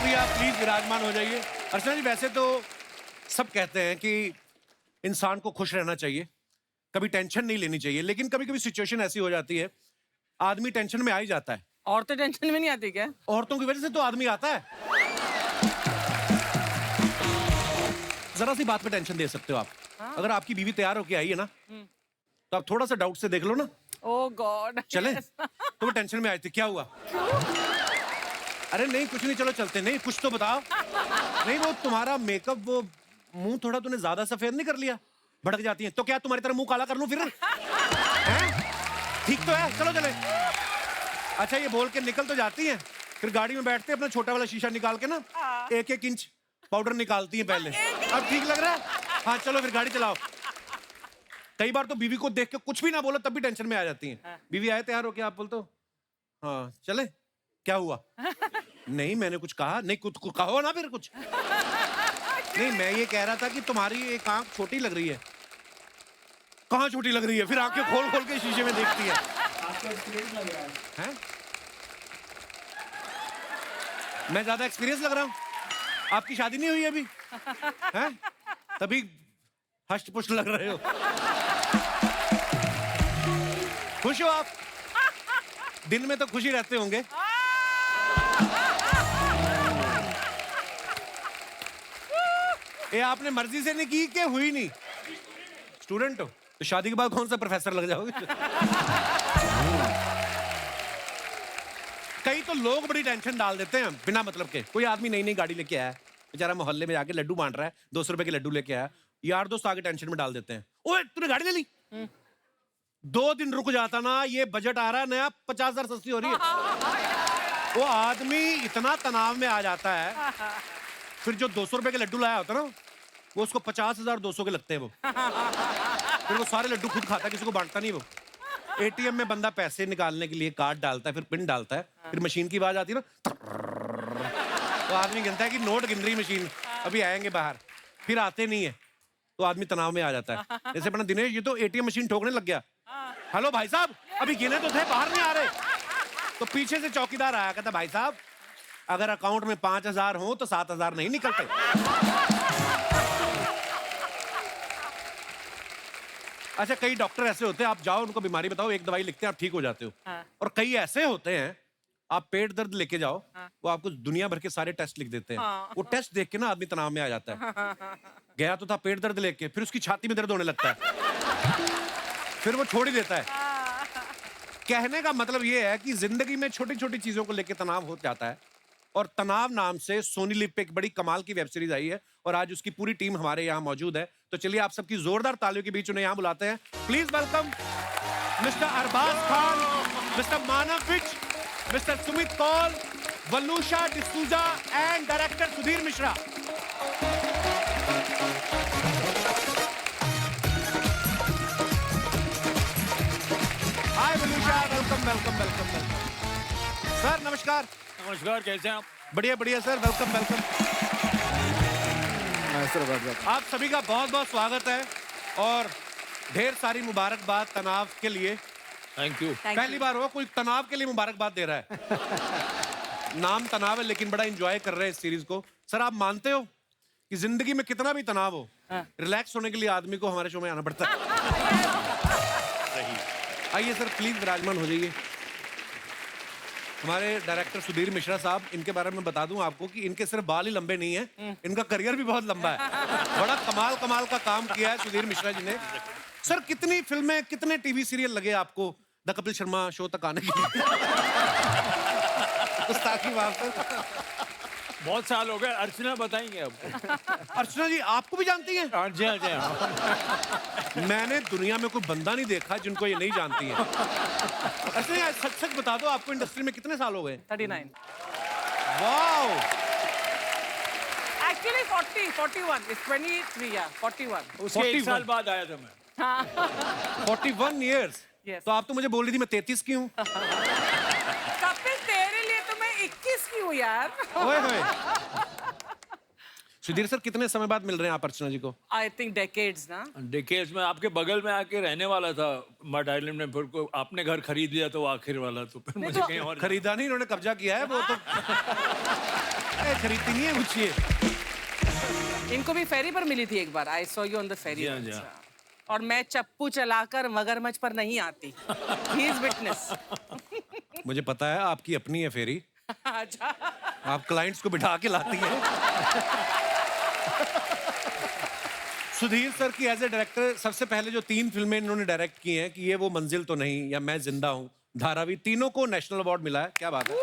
अभी आप प्लीज विराजमान हो जाइए। अर्चना जी, वैसे तो सब कहते हैं कि इंसान को खुश रहना चाहिए, कभी टेंशन नहीं लेनी चाहिए, लेकिन कभी कभी सिचुएशन ऐसी हो जाती है, आदमी टेंशन में आ ही जाता है। औरतें टेंशन में नहीं आती क्या? औरतों की वजह से तो आदमी आता है। जरा सी बात पे टेंशन दे सकते हो आप। अगर आपकी बीवी तैयार होके आई है ना, तो आप थोड़ा सा डाउट से देख लो ना। ओह गॉड। चले तो वो टेंशन में आए थे, क्या हुआ? अरे नहीं कुछ नहीं, चलो चलते। नहीं कुछ तो बताओ। नहीं वो तुम्हारा मेकअप, वो मुंह थोड़ा तूने ज्यादा सफेद नहीं कर लिया, भड़क जाती है। तो क्या तुम्हारी तरह मुंह काला कर लूं फिर? हैं? ठीक तो है, चलो चले। अच्छा ये बोल के निकल तो जाती है, फिर गाड़ी में बैठते अपना छोटा वाला शीशा निकाल के ना 1-1 इंच पाउडर निकालती है पहले। अब ठीक लग रहा है? हाँ चलो फिर गाड़ी चलाओ। कई बार तो बीवी को देख के कुछ भी ना बोलो तब भी टेंशन में आ जाती हैं। बीवी आए तैयार हो क्या, आप बोलते हो हाँ चले, क्या हुआ? नहीं मैंने कुछ कहा नहीं, कुछ कहो ना फिर कुछ। नहीं मैं ये कह रहा था कि तुम्हारी एक आंख छोटी लग रही है। कहाँ छोटी लग रही है? फिर आंखें खोल खोल के शीशे में देखती है। आपको एक्सपीरियंस लग रहा है। हैं? मैं ज्यादा एक्सपीरियंस लग रहा हूँ? आपकी शादी नहीं हुई अभी? हैं? तभी हष्ट पुष्ट लग रहे हो। खुश हो आप? दिन में तो खुशी रहते होंगे। ये आपने मर्जी से नहीं की कि हुई नहीं? स्टूडेंट हो तो शादी के बाद कौन सा प्रोफेसर लग जाओगे? कई तो लोग बड़ी टेंशन डाल देते हैं बिना मतलब के। कोई आदमी नई नई गाड़ी लेके आया, बेचारा मोहल्ले में जाके लड्डू बांट रहा है, 200 रुपए के लड्डू लेके आया, यार दोस्त आगे टेंशन में डाल देते हैं। ओए तूने गाड़ी ले ली? 2 दिन रुक जाता ना, ये बजट आ रहा है नया, 50,000 सस्ती हो रही है। वो आदमी इतना तनाव में आ जाता है, फिर जो 200 रुपए के लड्डू लाया होता ना, वो उसको 50,200 के लगते हैं वो। फिर वो सारे लड्डू खुद खाता है, किसी को बांटता नहीं वो। एटीएम में बंदा पैसे निकालने के लिए कार्ड डालता है, फिर पिन डालता है, फिर मशीन की आवाज आती है ना, तो आदमी गिनता है कि नोट गिन रही मशीन, अभी आएंगे बाहर, फिर आते नहीं है, तो आदमी तनाव में आ जाता है। जैसे अपना दिनेश, ये तो एटीएम मशीन ठोकने लग गया। हेलो भाई साहब, अभी गिने तो थे, बाहर नहीं आ रहे। तो पीछे से चौकीदार आया, कहता भाई साहब अगर अकाउंट में 5,000 हो तो 7,000 नहीं निकलते। अच्छा कई डॉक्टर ऐसे होते हैं, आप जाओ उनको बीमारी बताओ, एक दवाई लिखते हैं, आप ठीक हो जाते हो। और कई ऐसे होते हैं, आप पेट दर्द लेके जाओ, वो आपको दुनिया भर के सारे टेस्ट लिख देते हैं। वो टेस्ट देख के ना आदमी तनाव में आ जाता है। गया तो था पेट दर्द लेके, फिर उसकी छाती में दर्द होने लगता है, फिर वो छोड़ ही देता है। कहने का मतलब ये है कि जिंदगी में छोटी छोटी चीजों को लेकर तनाव हो जाता है। और तनाव नाम से सोनी लिव पे एक बड़ी कमाल की वेब सीरीज आई है, और आज उसकी पूरी टीम हमारे यहाँ मौजूद है। तो चलिए आप सबकी जोरदार तालियों के बीच उन्हें यहाँ बुलाते हैं। Please welcome mister Arbaaz Khan, mister Manav Vij, mister Sumit Kaul, Walusha D'Souza and director Sudhir Mishra. Hi Walusha, welcome welcome welcome welcome. Sir नमस्कार। नमस्कार, कैसे हैं आप? बढ़िया बढ़िया सर, वेलकम वेलकम। आप सभी का बहुत बहुत स्वागत है और ढेर सारी मुबारकबाद तनाव के लिए। Thank you. पहली बार हुआ कोई तनाव के लिए मुबारकबाद दे रहा है। नाम तनाव है लेकिन बड़ा एंजॉय कर रहे हैं इस सीरीज को। सर आप मानते हो कि जिंदगी में कितना भी तनाव हो, रिलैक्स होने के लिए आदमी को हमारे शो में आना पड़ता है? आइए सर प्लीज विराजमान हो जाइए। हमारे डायरेक्टर सुधीर मिश्रा साहब, इनके बारे में बता दूं आपको कि इनके सिर्फ बाल ही लंबे नहीं है, इनका करियर भी बहुत लंबा है। बड़ा कमाल कमाल का काम किया है सुधीर मिश्रा जी ने। सर कितनी फिल्में, कितने टीवी सीरियल लगे आपको द कपिल शर्मा शो तक आने के लिए? गुस्ताखी माफ कर। बहुत साल हो गए। अर्चना बताएंगे अब। अर्चना जी आपको भी जानती हैं? हाँ जी, हाँ जी, हाँ। मैंने दुनिया में कोई बंदा नहीं देखा जिनको ये नहीं जानती है। अर्चना जी सच सच बता दो, आपको इंडस्ट्री में कितने साल हो गए? 39। वाओ। Actually 40, 41. It's 23, yeah, 41. उसके 1 साल बाद आया था मैं। 41 years। Yes. तो आप तो मुझे बोल रही थी मैं 33 की हूँ। कपिल तेरे लिए तो मैं 21 की हूँ यार। ओए होए। सुधीर सर कितने समय बाद मिल रहे हैं आप अर्चना जी को? I think decades, na? Decades में आपके बगल में आके रहने वाला था मड आइलैंड में, फिर को आपने घर खरीद लिया तो वो आखिर वाला, तो फिर मुझे कहीं और खरीदा नहीं, इन्होंने कब्जा किया है वो तो। खरीदती नहीं है कुछ ये। इनको भी फेरी पर मिली थी एक बार. I saw you on the ferry. जी हाँ, जी हाँ। अच्छा. और मैं चप्पू चलाकर मगरमच्छ पर नहीं आती. He is witness. मुझे पता है आपकी अपनी है फेरी, अच्छा. आप क्लाइंट्स को बिठा के लाती हैं। सुधीर सर की एज ए डायरेक्टर सबसे पहले जो 3 फिल्में इन्होंने डायरेक्ट की हैं कि ये वो मंजिल तो नहीं, या मैं जिंदा हूं, धारावी, तीनों को नेशनल अवार्ड मिला है। क्या बात है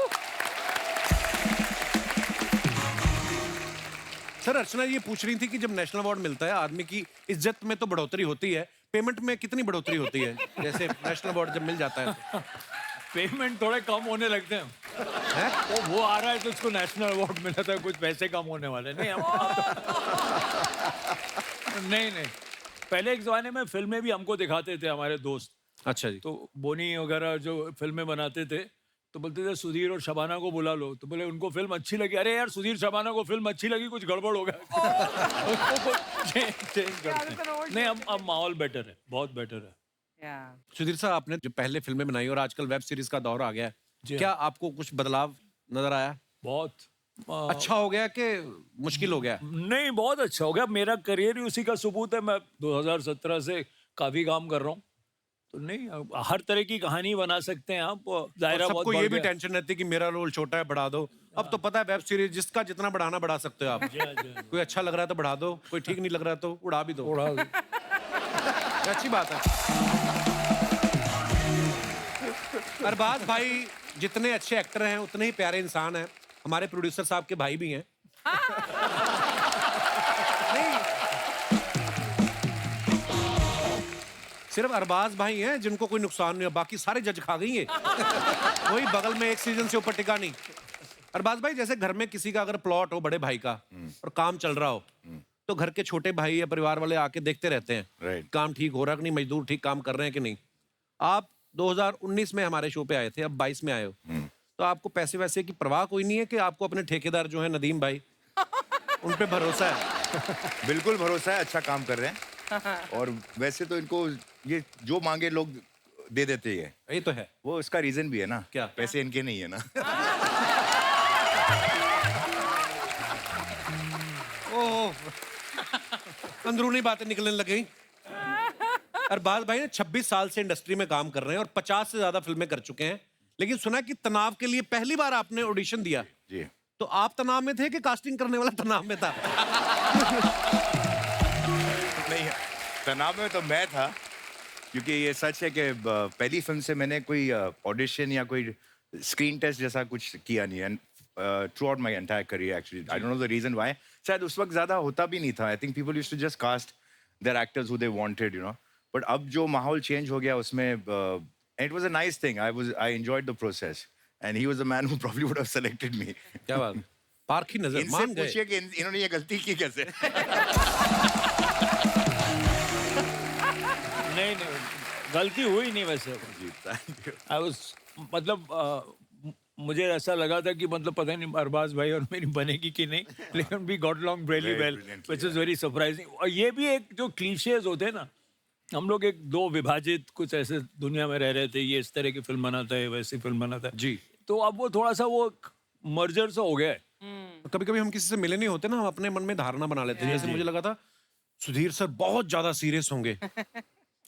सर। अर्चना ये पूछ रही थी कि जब नेशनल अवार्ड मिलता है आदमी की इज्जत में तो बढ़ोतरी होती है, पेमेंट में कितनी बढ़ोतरी होती है जैसे नेशनल अवार्ड जब मिल जाता है तो? पेमेंट थोड़े कम होने लगते हैं। है? वो आ रहा है तो उसको नेशनल अवार्ड मिला था, कुछ पैसे कम होने वाले नहीं नहीं नहीं, पहले एक जमाने में फिल्में भी हमको दिखाते थे हमारे दोस्त, अच्छा जी। तो बोनी वगैरह जो फिल्में बनाते थे तो बोलते थे सुधीर और शबाना को बुला लो, तो बोले उनको फिल्म अच्छी लगी, अरे यार सुधीर शबाना को फिल्म अच्छी लगी, कुछ गड़बड़ हो गया। उसको चेंज करते हैं। नहीं, अब माहौल बेटर है, बहुत बेटर है। Yeah. सुधीर साहब आपने जो पहले फिल्में बनाई और आजकल वेब सीरीज का दौर आ गया है, जी। क्या आपको कुछ बदलाव नजर आया? बहुत अच्छा हो गया कि मुश्किल हो गया? नहीं, बहुत अच्छा हो गया। मेरा करियर ही उसी का सबूत है। मैं 2017 से काफी काम कर रहा हूँ, तो नहीं, हर तरह की कहानी बना सकते हैं आप। दायरा बहुत सबको बढ़ ये भी गया। टेंशन रहती है कि मेरा रोल छोटा है, बढ़ा दो। अब तो पता है वेब सीरीज जिसका जितना बढ़ाना बढ़ा सकते हो आप। जी हाँ, जी हाँ। कोई अच्छा लग रहा है तो बढ़ा दो, कोई ठीक नहीं लग रहा है तो उड़ा भी दो। थोड़ा अच्छी बात है। अरबाज भाई जितने अच्छे एक्टर हैं उतने ही प्यारे इंसान हैं। हमारे प्रोड्यूसर साहब के भाई भी हैं। नहीं, सिर्फ अरबाज भाई हैं जिनको कोई नुकसान नहीं हो, बाकी सारे जज खा गई है। वही बगल में एक सीजन से ऊपर टिका नहीं। अरबाज भाई जैसे घर में किसी का अगर प्लॉट हो बड़े भाई का और काम चल रहा हो, तो घर के छोटे भाई या परिवार वाले आके देखते रहते हैं Right. काम ठीक हो रहा है कि नहीं, मजदूर ठीक काम कर रहे हैं कि नहीं। आप 2019 में हमारे शो पे आए थे, अब 22 में आए हो, तो आपको पैसे वैसे की परवाह कोई नहीं है कि आपको अपने ठेकेदार जो है नदीम भाई, उन पे भरोसा है? बिल्कुल भरोसा है, अच्छा काम कर रहे हैं। और वैसे तो इनको ये जो मांगे लोग दे देते ही है। ये तो है। वो इसका रीजन भी है ना, क्या? पैसे इनके नहीं है ना। ओह, अंदरूनी बातें निकलने लग गई। अरबाज भाई ने 26 साल से इंडस्ट्री में काम कर रहे हैं और 50 से ज्यादा फिल्में कर चुके हैं, लेकिन सुना कि तनाव के लिए पहली बार आपने ऑडिशन दिया। जी। तो आप तनाव में थे कि कास्टिंग करने वाला तनाव में था? नहीं, तनाव में तो मैं था, क्योंकि ये सच है कि पहली फिल्म से मैंने कोई ऑडिशन या कोई स्क्रीन टेस्ट जैसा कुछ किया नहीं है। Throughout my entire career actually, I don't know the reason why. शायद उस वक्त ज्यादा होता भी नहीं था। I think people used to just cast their actors who they wanted, you know. But अब जो माहौल चेंज हो गया उसमें, it was a nice thing. I enjoyed the process and he was the man who probably would have selected me. क्या बात, पारखी नजर, इनसे मान गए। पूछिए कि इन्होंने ये गलती की कैसे। नहीं, गलती हुई नहीं वैसे। जी, थैंक यू। आई वाज, मतलब मुझे ऐसा लगा था कि मतलब पता नहीं अरबाज भाई और मेरी बनेगी कि नहीं, लेकिन we got along really Very well, brilliantly, which is very surprising. और ये भी एक जो क्लीशेज होते हैं ना, हम लोग एक दो विभाजित कुछ ऐसे दुनिया में रह रहे थे, ये इस तरह की फिल्म बनाता है, वैसी फिल्म बनाता है जी। तो अब वो थोड़ा सा वो मर्जर सा हो गया है। कभी कभी हम किसी से मिले नहीं होते ना, हम अपने मन में धारणा बना लेते हैं। जैसे मुझे लगा था सुधीर सर बहुत ज्यादा सीरियस होंगे,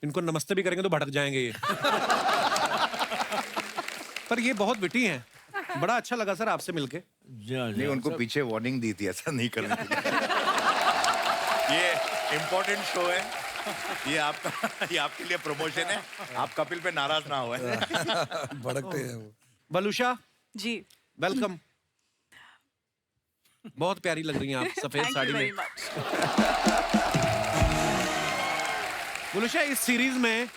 इनको नमस्ते भी करेंगे तो भड़क जाएंगे ये। पर ये बहुत विटी हैं। बड़ा अच्छा लगा सर आपसे मिलके। नहीं, उनको पीछे वार्निंग दी थी ऐसा नहीं करने के लिए। ये इम्पोर्टेंट शो है, ये आपके लिए प्रमोशन है। आप कपिल पे नाराज ना हो। भड़कते हैं वो। बलूशा, जी, वेलकम। बहुत प्यारी लग रही हैं आप सफेद थैंक साड़ी यू वेरी में। मच। बलूशा, इस सीरीज में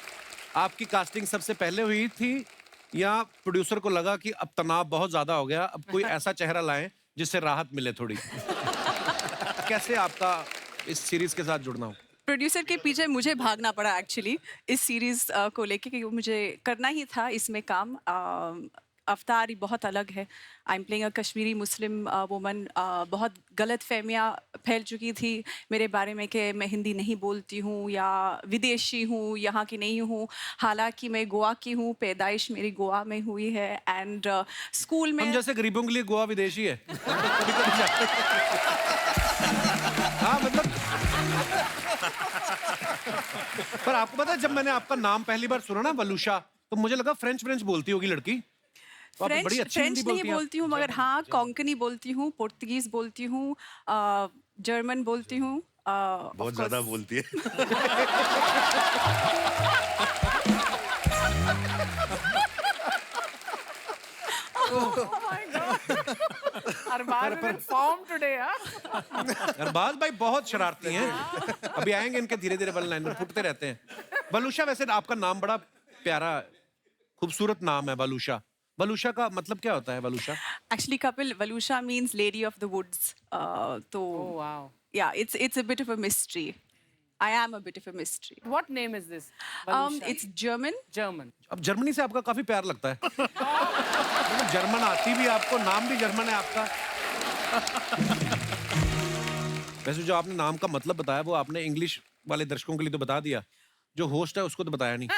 आपकी कास्टिंग सबसे पहले हुई थी या प्रोड्यूसर को लगा कि अब तनाव बहुत ज्यादा हो गया, अब कोई ऐसा चेहरा लाएं जिससे राहत मिले थोड़ी? कैसे आपका इस सीरीज के साथ जुड़ना हो? प्रोड्यूसर के पीछे मुझे भागना पड़ा एक्चुअली इस सीरीज को लेके, क्योंकि मुझे करना ही था इसमें काम। अवतार ही बहुत अलग है. I am playing a Kashmiri Muslim woman. बहुत गलत फहमियाँ फैल चुकी थी मेरे बारे में कि मैं हिंदी नहीं बोलती हूँ या विदेशी हूँ, यहाँ की नहीं हूँ. हालांकि मैं गोवा की हूँ, पैदाइश मेरी गोवा में हुई है. एंड स्कूल में हम जैसे गरीबों के लिए गोवा विदेशी है. कभी-कभी जाते हैं. हाँ मतलब पर आपको पता है जब मैंने आपका नाम पहली बार सुना ना वलूशा, तो मुझे लगा फ्रेंच बोलती होगी लड़की. तो आप बड़ी अच्छी हिंदी फ्रेंच बोलती नहीं हैं. बोलती हूँ, मगर हाँ कोंकणी बोलती हूँ, पुर्तगीज बोलती हूँ, जर्मन बोलती हूँ. बहुत ज्यादा बोलती है. Arbaaz form today. अरबाज भाई बहुत शरारती हैं. अभी आएंगे इनके धीरे धीरे वन लाइनर फुटते रहते हैं. वलूशा, वैसे आपका नाम बड़ा प्यारा खूबसूरत नाम है वलूशा. वलूशा का मतलब क्या होता है वलूशा? Actually, Kapil, Valusha means lady of the woods. So, Oh wow. yeah, it's a bit of a mystery. I am a bit of a mystery. What name is this? It's German. German. अब Germany से आपका काफी प्यार लगता है. मतलब German आती भी आपको, नाम भी जर्मन है आपका. वैसे जो आपने नाम का मतलब बताया वो आपने इंग्लिश वाले दर्शकों के लिए तो बता दिया, जो होस्ट है उसको तो बताया नहीं.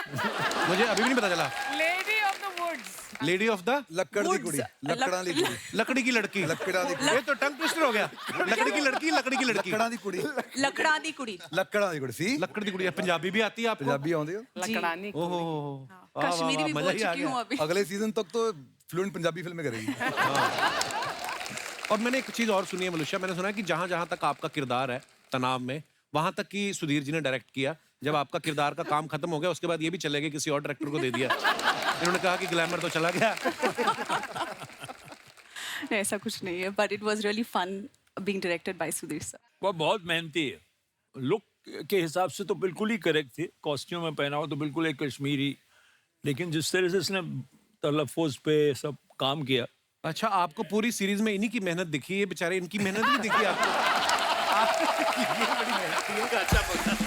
मुझे अभी भी नहीं पता चला. Lady of the woods. Lady of the ਲੱਕੜ ਦੀ ਕੁੜੀ ਲੱਕੜਾਂ ਦੀ ਕੁੜੀ लकड़ी की लड़की. ਲੱਕੜਾਂ ਦੀ ये तो टंग ट्विस्टर हो गया. लकड़ी की लड़की, लकड़ी की लड़की. ਲੱਕੜਾਂ ਦੀ ਕੁੜੀ लकड़ा दी कुड़ी. ਲੱਕੜਾਂ ਦੀ ਕੁੜੀ ਸੀ लकड़ी की कुड़ी. पंजाबी भी आती है आपको? ਪੰਜਾਬੀ ਆਉਂਦੀ ਹੋ लकड़ानी. ओहो. कश्मीरी भी मजा बोल ही आ चुकी हूँ गया. अभी. अगले सीजन तक तो फ्लुएंट पंजाबी फिल्में करेगी. और मैंने एक चीज और सुनी है मलुषा, मैंने सुना है कि जहां जहां तक आपका किरदार है तनाव में, वहां तक कि सुधीर जी ने डायरेक्ट किया. जब आपका किरदार का काम खत्म हो गया उसके बाद ये भी चले गए, किसी और डायरेक्टर को दे दिया. इन्होंने कहा कि ग्लैमर तो चला गया. नहीं, ऐसा कुछ नहीं है. But it was really fun being directed by Sudhir sir. वो बहुत मेहनती है. लुक के हिसाब से तो बिल्कुल ही करेक्ट थी. कॉस्ट्यूम में पहना हो तो बिल्कुल एक कश्मीरी, लेकिन जिस तरह से इसने तलफ़ुज़ पे सब काम किया. अच्छा, आपको पूरी सीरीज में इन्हीं की मेहनत दिखी है, बेचारे इनकी मेहनत नहीं दिखी आपको. ये बड़ी मेहनत है.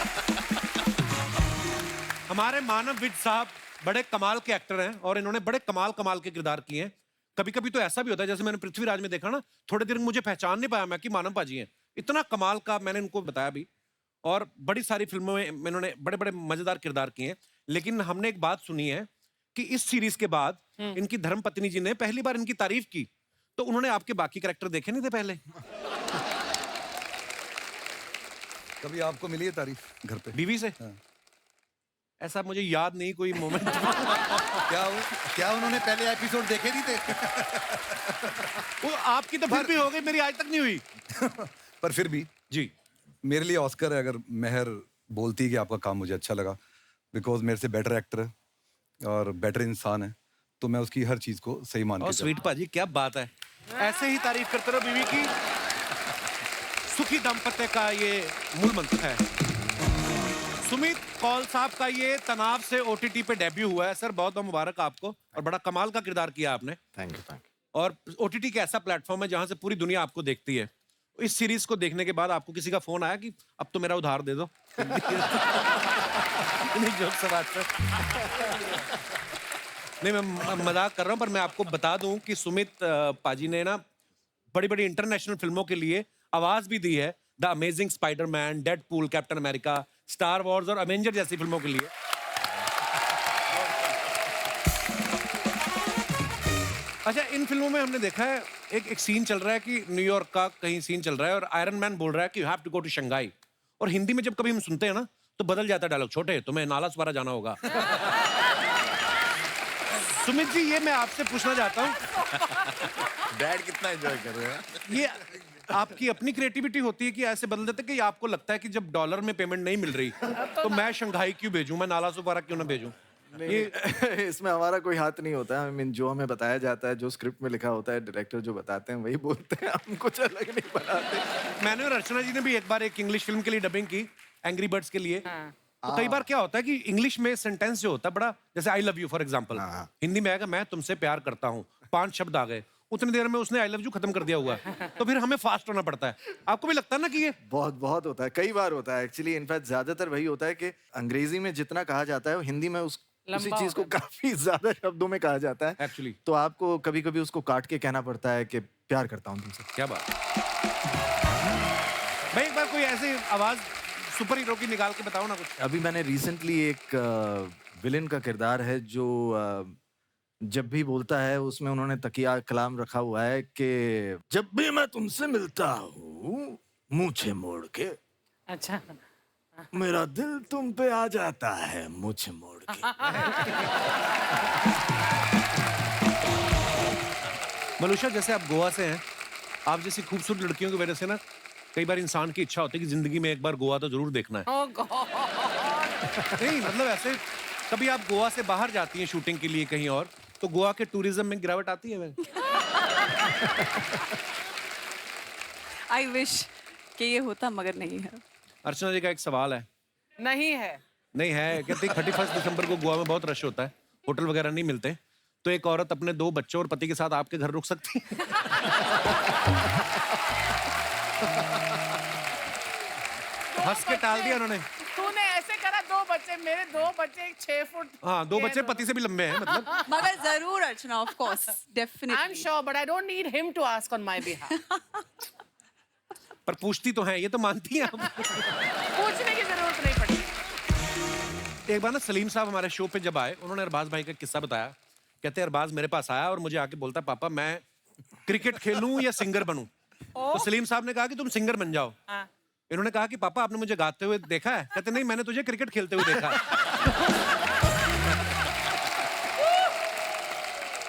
हमारे मानव विज साहब बड़े कमाल के एक्टर हैं और इन्होंने बड़े कमाल के किरदार किए हैं. कभी कभी तो ऐसा भी होता है, जैसे मैंने पृथ्वीराज में देखा ना, थोड़े देर मुझे पहचान नहीं पाया मैं कि मानव पाजी हैं. इतना कमाल का मैंने इनको बताया भी. और बड़ी सारी फिल्मों में इन्होंने बड़े बड़े मजेदार किरदार किए हैं. लेकिन हमने एक बात सुनी है कि इस सीरीज के बाद इनकी धर्मपत्नी जी ने पहली बार इनकी तारीफ की, तो उन्होंने आपके बाकी कैरेक्टर देखे नहीं थे पहले? कभी आपको मिली है तारीफ घर पे? बीवी से? ऐसा मुझे याद नहीं कोई मोमेंट. क्या उन्होंने पहले एपिसोड देखे नहीं थे? वो आपकी तो फिर भी हो गई, मेरी आज तक नहीं हुई. पर फिर भी जी. मेरे लिए ऑस्कर है अगर मेहर बोलती कि आपका काम मुझे अच्छा लगा, बिकॉज मेरे से बेटर एक्टर है और बेटर इंसान है, तो मैं उसकी हर चीज को सही मान और के स्वीट पाजी क्या बात है. ऐसे ही तारीफ करते रहो बीवी की. सुखी दाम्पत्य का ये मूल मंत्र है. सुमित कौल साहब का ये तनाव से ओटीटी पे डेब्यू हुआ है. सर बहुत बहुत मुबारक आपको, और बड़ा कमाल का किरदार किया आपने. Thank you. और ओटीटी का ऐसा प्लेटफॉर्म है जहां से पूरी दुनिया आपको देखती है. इस सीरीज को देखने के बाद आपको किसी का फोन आया कि अब तो मेरा उधार दे दो? नहीं, जोक से बात कर. नहीं, मैं मजाक कर रहा हूं, पर मैं आपको बता दूं कि सुमित पाजी ने ना बड़ी बड़ी इंटरनेशनल फिल्मों के लिए आवाज भी दी है. The amazing Spiderman, Deadpool, captain America, star Wars और अवेंजर जैसी फिल्मों के लिए. अच्छा, इन फिल्मों में हमने देखा है एक सीन चल रहा है कि न्यूयॉर्क का कहीं सीन चल रहा है और आयरन मैन बोल रहा है कि you have to go to Shanghai. और हिंदी में जब कभी हम सुनते हैं ना तो बदल जाता है डायलॉग, छोटे तुम्हें नाला सुपारा जाना होगा. सुमित जी, ये मैं आपसे पूछना चाहता हूँ, डैड कितना एंजॉय कर रहे हैं. ये आपकी अपनी क्रिएटिविटी होती है कि ऐसे बदल देते कि आपको लगता है कि जब डॉलर में पेमेंट नहीं मिल रही तो मैं शंघाई क्यों भेजूं, मैं नाला सुपारा क्यों ना भेजूं? ये इसमें हमारा कोई हाथ नहीं होता है. I mean, जो हमें बताया जाता है, जो स्क्रिप्ट में लिखा होता है, डायरेक्टर जो बताते हैं वही बोलते हैं, हम कुछ अलग नहीं बनाते. मैंने और अर्चना जी ने भी एक बार एक इंग्लिश फिल्म के लिए डबिंग की, एंग्री बर्ड्स के लिए. तो कई बार क्या होता है कि इंग्लिश में सेंटेंस जो होता है बड़ा, जैसे I love you for example, Hindi में आएगा मैं तुमसे प्यार करता हूँ, 5 शब्द आ गए, उतनी देर में उसने आई लव यू खत्म कर दिया हुआ है. तो फिर हमें फास्ट होना पड़ता है. आपको भी लगता है ना कि ये बहुत होता है, कई बार होता है एक्चुअली. इनफैक्ट ज्यादातर वही होता है कि अंग्रेजी में जितना कहा जाता है वो हिंदी में उसी लंबा चीज को होता काफी ज्यादा शब्दों में कहा जाता है Actually. तो आपको कभी कभी उसको काट के कहना पड़ता है कि प्यार करता हूँ तुमसे। क्या बात भाई, एक बार कोई ऐसी आवाज सुपर हीरो की निकाल के बताओ ना कुछ। अभी मैंने रिसेंटली एक विलेन का किरदार है जो जब भी बोलता है उसमें उन्होंने तकिया कलाम रखा हुआ है कि जब भी मैं तुमसे मिलता हूँ मुझे मोड़ के अच्छा मेरा दिल तुम पे आ जाता है मुझे मोड़ के। मनुष्य, जैसे आप गोवा से हैं, आप जैसी खूबसूरत लड़कियों की वजह से ना कई बार इंसान की इच्छा होती है कि जिंदगी में एक बार गोवा तो जरूर देखना है। ओह गॉड नहीं मतलब ऐसे कभी आप गोवा से बाहर जाती हैं शूटिंग के लिए कहीं और, तो गोवा के टूरिज्म में गिरावट आती है? आई विश कि ये होता, मगर नहीं है। अर्चना जी का एक सवाल है। नहीं है। नहीं है, कहती 31 दिसंबर को गोवा में बहुत रश होता है, होटल वगैरह नहीं मिलते, तो एक औरत अपने 2 बच्चों और पति के साथ आपके घर रुक सकती है? हंस के टाल दिया उन्होंने। तूने ऐसे करा, 2 बच्चे, मेरे 2 बच्चे 6 फुट। हाँ, 2 बच्चे पति से भी लंबे हैं मतलब। मगर जरूर Archana, of course, I am definitely. Sure but I don't need him to ask on my behalf. पर पूछती तो है, ये तो मानती हैं आप। पूछने की जरूरत नहीं पड़ी। एक बार ना सलीम साहब हमारे शो पे जब आए, उन्होंने अरबाज भाई का किस्सा बताया। कहते अरबाज मेरे पास आया और मुझे आके बोलता, पापा मैं क्रिकेट खेलूं या सिंगर बनूं? तो सलीम साहब ने कहा कि तुम सिंगर बन जाओ। हाँ। इन्होंने कहा कि पापा आपने मुझे गाते हुए देखा है? कहते नहीं, मैंने तुझे क्रिकेट खेलते हुए देखा है।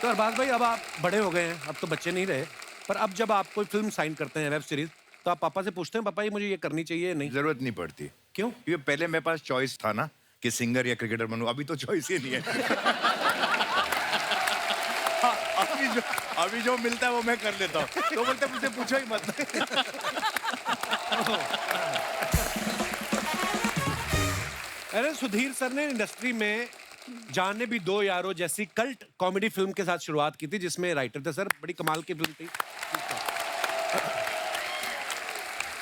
तो अरबाज भाई अब आप बड़े हो गए हैं, अब तो बच्चे नहीं रहे, पर अब जब आप कोई फिल्म साइन करते हैं, वेब सीरीज, तो आप पापा से पूछते हैं पापा ये मुझे ये करनी चाहिए नहीं? जरूरत नहीं पड़ती। क्यों? क्योंकि पहले मेरे पास चॉइस था ना कि सिंगर या क्रिकेटर बनूं, अभी तो चॉइस ही नहीं है। अभी जो मिलता है वो मैं कर लेता हूँ। तो बोलते मुझसे पूछो ही मत। अरे सुधीर सर ने इंडस्ट्री में जाने भी दो यारो जैसी कल्ट कॉमेडी फिल्म के साथ शुरुआत की थी, जिसमें राइटर थे सर, बड़ी कमाल की फिल्म थी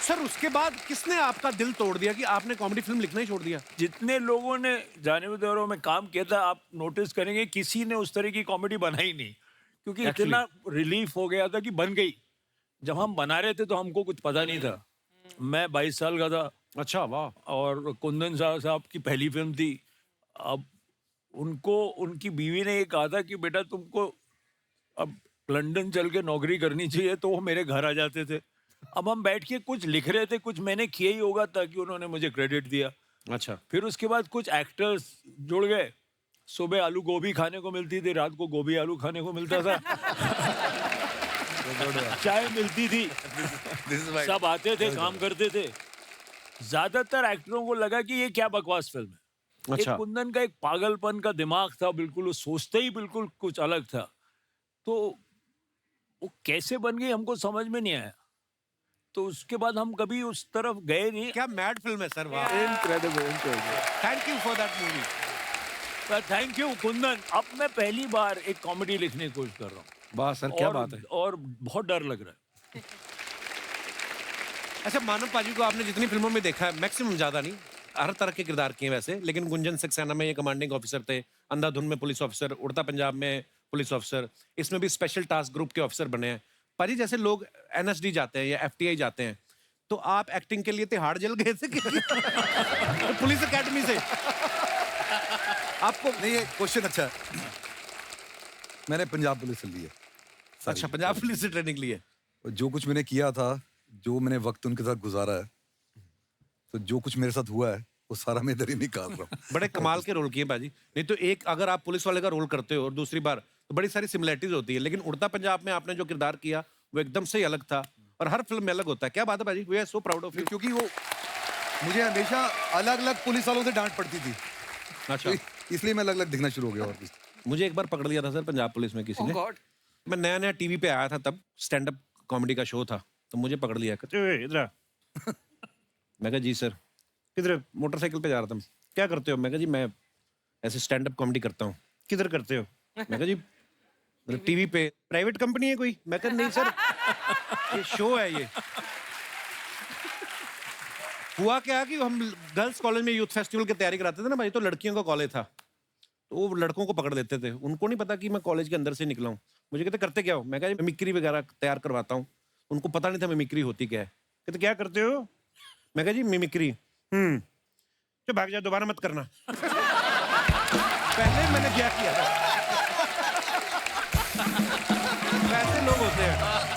सर। उसके बाद किसने आपका दिल तोड़ दिया कि आपने कॉमेडी फिल्म लिखना ही छोड़ दिया? जितने लोगों ने जाने भी दौरों में काम किया था, आप नोटिस करेंगे किसी ने उस तरह की कॉमेडी बनाई नहीं, क्योंकि इतना रिलीफ हो गया था कि बन गई। जब हम बना रहे थे तो हमको कुछ पता नहीं था। मैं 22 साल का था। अच्छा, वाह। और कुंदन साहब की पहली फिल्म थी। अब उनको उनकी बीवी ने ये कहा था कि बेटा तुमको अब लंदन चल के नौकरी करनी चाहिए, तो वो मेरे घर आ जाते थे। अब हम बैठ के कुछ लिख रहे थे, कुछ मैंने किया ही होगा ताकि उन्होंने मुझे क्रेडिट दिया। अच्छा। फिर उसके बाद कुछ एक्टर्स जुड़ गए। सुबह आलू गोभी खाने को मिलती थी, रात को गोभी आलू खाने को मिलता था। चाय मिलती थी, सब आते थे, काम करते थे। ज्यादातर एक्टरों को लगा कि ये क्या बकवास फिल्म है। अच्छा। एक कुंदन का एक पागलपन का दिमाग था, बिल्कुल वो सोचते ही बिल्कुल कुछ अलग था। तो वो कैसे बन गई हमको समझ में नहीं आया। तो उसके बाद हम कभी उस तरफ गए नहीं। क्या मैड फिल्म है सर, वाह। Incredible, incredible. Thank you for that movie. Thank you Kundan. अब मैं पहली बार एक कॉमेडी लिखने की कोशिश कर रहा हूँ। वाह सर, क्या बात है। और बहुत डर लग रहा है। अच्छा, मानव पाजी को आपने जितनी फिल्मों में देखा है, मैक्सिमम ज्यादा नहीं, हर तरह के किरदार किए वैसे, लेकिन गुंजन सक्सेना में ये कमांडिंग ऑफिसर थे, अंधाधुन में पुलिस ऑफिसर, उड़ता पंजाब में पुलिस ऑफिसर, इसमें भी स्पेशल टास्क ग्रुप के ऑफिसर बने हैं। पाजी जैसे लोग एनएसडी जाते हैं या एफटीआई जाते हैं, तो आप एक्टिंग के लिए तिहाड़ जेल गए थे पुलिस एकेडमी से? आपको नहीं, ये क्वेश्चन अच्छा है। मैंने पंजाब पुलिस से ली है। अच्छा, पंजाब पुलिस से ट्रेनिंग ली है। जो कुछ मैंने किया था, जो मैंने वक्त उनके साथ गुजारा है, तो जो कुछ मेरे साथ हुआ है वो सारा मैं इधर ही निकाल रहा हूँ। बड़े कमाल के रोल किए बाजी। नहीं तो एक अगर आप पुलिस वाले का रोल करते हो और दूसरी बार, तो बड़ी सारी सिमिलरिटीज होती है, लेकिन उड़ता पंजाब में आपने जो किरदार किया वो एकदम से ही अलग था, और हर फिल्म में अलग होता है। क्या बात है बाजी, we are so proud of you. क्योंकि वो मुझे हमेशा अलग अलग पुलिस वालों से डांट पड़ती थी, अच्छा, इसलिए मैं अलग अलग दिखना शुरू हो गया। और भी मुझे एक बार पकड़ लिया था सर पंजाब पुलिस में किसी ने। गॉड। मैं नया नया टीवी पे आया था, तब स्टैंड अप कॉमेडी का शो था, तो मुझे पकड़ लिया। कहते "ओए, इधर आ।" मैं कहा जी सर। किधर? मोटरसाइकिल पे जा रहा था। क्या करते हो? मैं कहा जी मैं ऐसे स्टैंड अप कॉमेडी करता हूँ। किधर करते हो? मैं कहा जी टीवी पे। प्राइवेट कंपनी है कोई? मैं कहा नहीं सर, ये शो है ये। हुआ क्या कि हम गर्ल्स कॉलेज में यूथ फेस्टिवल की तैयारी कराते थे ना भाई, तो लड़कियों का कॉलेज था, तो वो लड़कों को पकड़ लेते थे, उनको नहीं पता कि मैं कॉलेज के अंदर से निकला हूँ। मुझे कहते करते क्या हो, मैं कहा मिमिक्री वगैरह तैयार करवाता हूँ। उनको पता नहीं था मिमिक्री होती क्या है। कहते क्या करते हो, मैं कहा जी मिमिक्री। तो भाग जाओ, दोबारा मत करना। पहले मैंने क्या किया था। वैसे लोग होते हैं।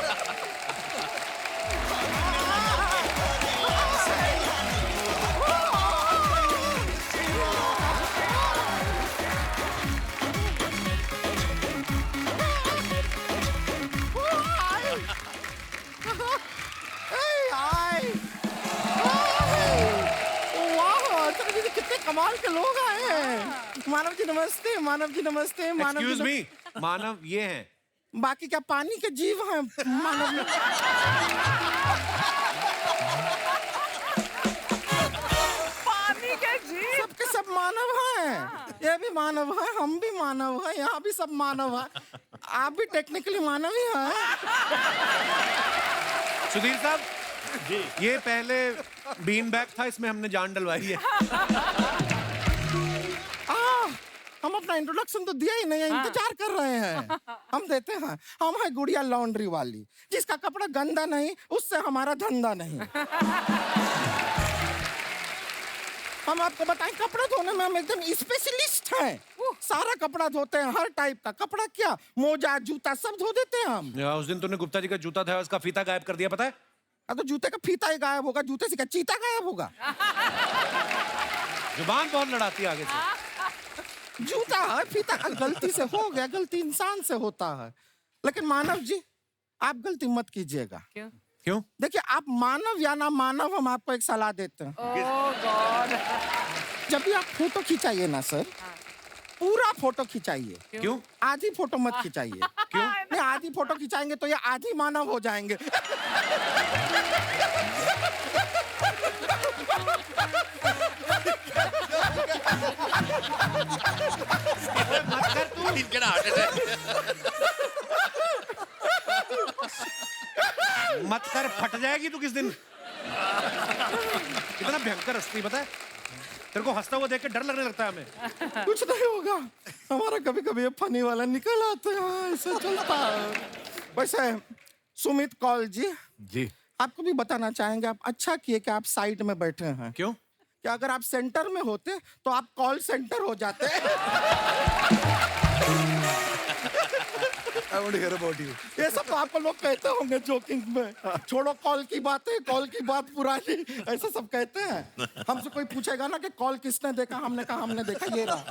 कितने कमाल के लोग आए हैं। मानव जी नमस्ते, मानव जी नमस्ते, मानव एक्सक्यूज जी मी, मानव ये हैं। बाकी क्या पानी के जीव हैं मानव? पानी के जीव सबके सब मानव हैं। ये भी मानव है, हम भी मानव है, यहाँ भी सब मानव है। आप भी टेक्निकली मानव ही हैं। सुधीर साहब जी, ये पहले बीन बैग था, इसमें हमने जान डलवाई है। हम अपना इंट्रोडक्शन तो दिया ही नहीं है, इंतजार कर रहे हैं। हम देते हैं। हम है गुड़िया लॉन्ड्री वाली, जिसका कपड़ा गंदा नहीं, उससे हमारा धंधा नहीं। हम आपको बताएं, कपड़ा धोने में हम एकदम स्पेशलिस्ट हैं। सारा कपड़ा धोते हैं, हर टाइप का कपड़ा, क्या मोजा जूता सब धो देते हैं हम। उस दिन तूने गुप्ता जी का जूता था, उसका फीता गायब कर दिया, पता है? तो जूते का फीता ही गायब होगा, जूते से क्या चीता गायब होगा? जुबान बहुत लड़ाती है आगे से। जूता है, फीता गलती से हो गया, गलती इंसान से होता है। लेकिन मानव जी, आप गलती मत कीजिएगा। क्यों? देखिए, आप मानव या ना मानव, हम आपको एक सलाह देते हैं। ओह गॉड। जब भी आप फोटो खिंचाइए ना सर, पूरा फोटो खिंचाइए। क्यों? आधी फोटो मत खिंचाइए। क्यों? नहीं, आधी फोटो खिंचाएंगे तो ये आधी मानव हो जाएंगे। मत कर, फट जाएगी तू किस दिन। कितना भयंकर हंसती, पता है? तेरे को हंसता हुआ देख के डर लगने लगता है हमें। कुछ नहीं होगा, हमारा कभी कभी ये फनी वाला निकल आता है, ऐसा चलता है। वैसे सुमित कौल जी, आपको भी बताना चाहेंगे, आप अच्छा किए कि आप साइड में बैठे हैं। क्यों? कि अगर आप सेंटर में होते तो आप कॉल सेंटर हो जाते। I want to hear about you. ये सब तो आपको लोग कहते होंगे जोकिंग में, छोड़ो कॉल की बातें, कॉल की बात पुरानी, ऐसा सब कहते हैं। हमसे कोई पूछेगा ना कि कॉल किसने देखा, हमने कहा हमने देखा, ये रहा।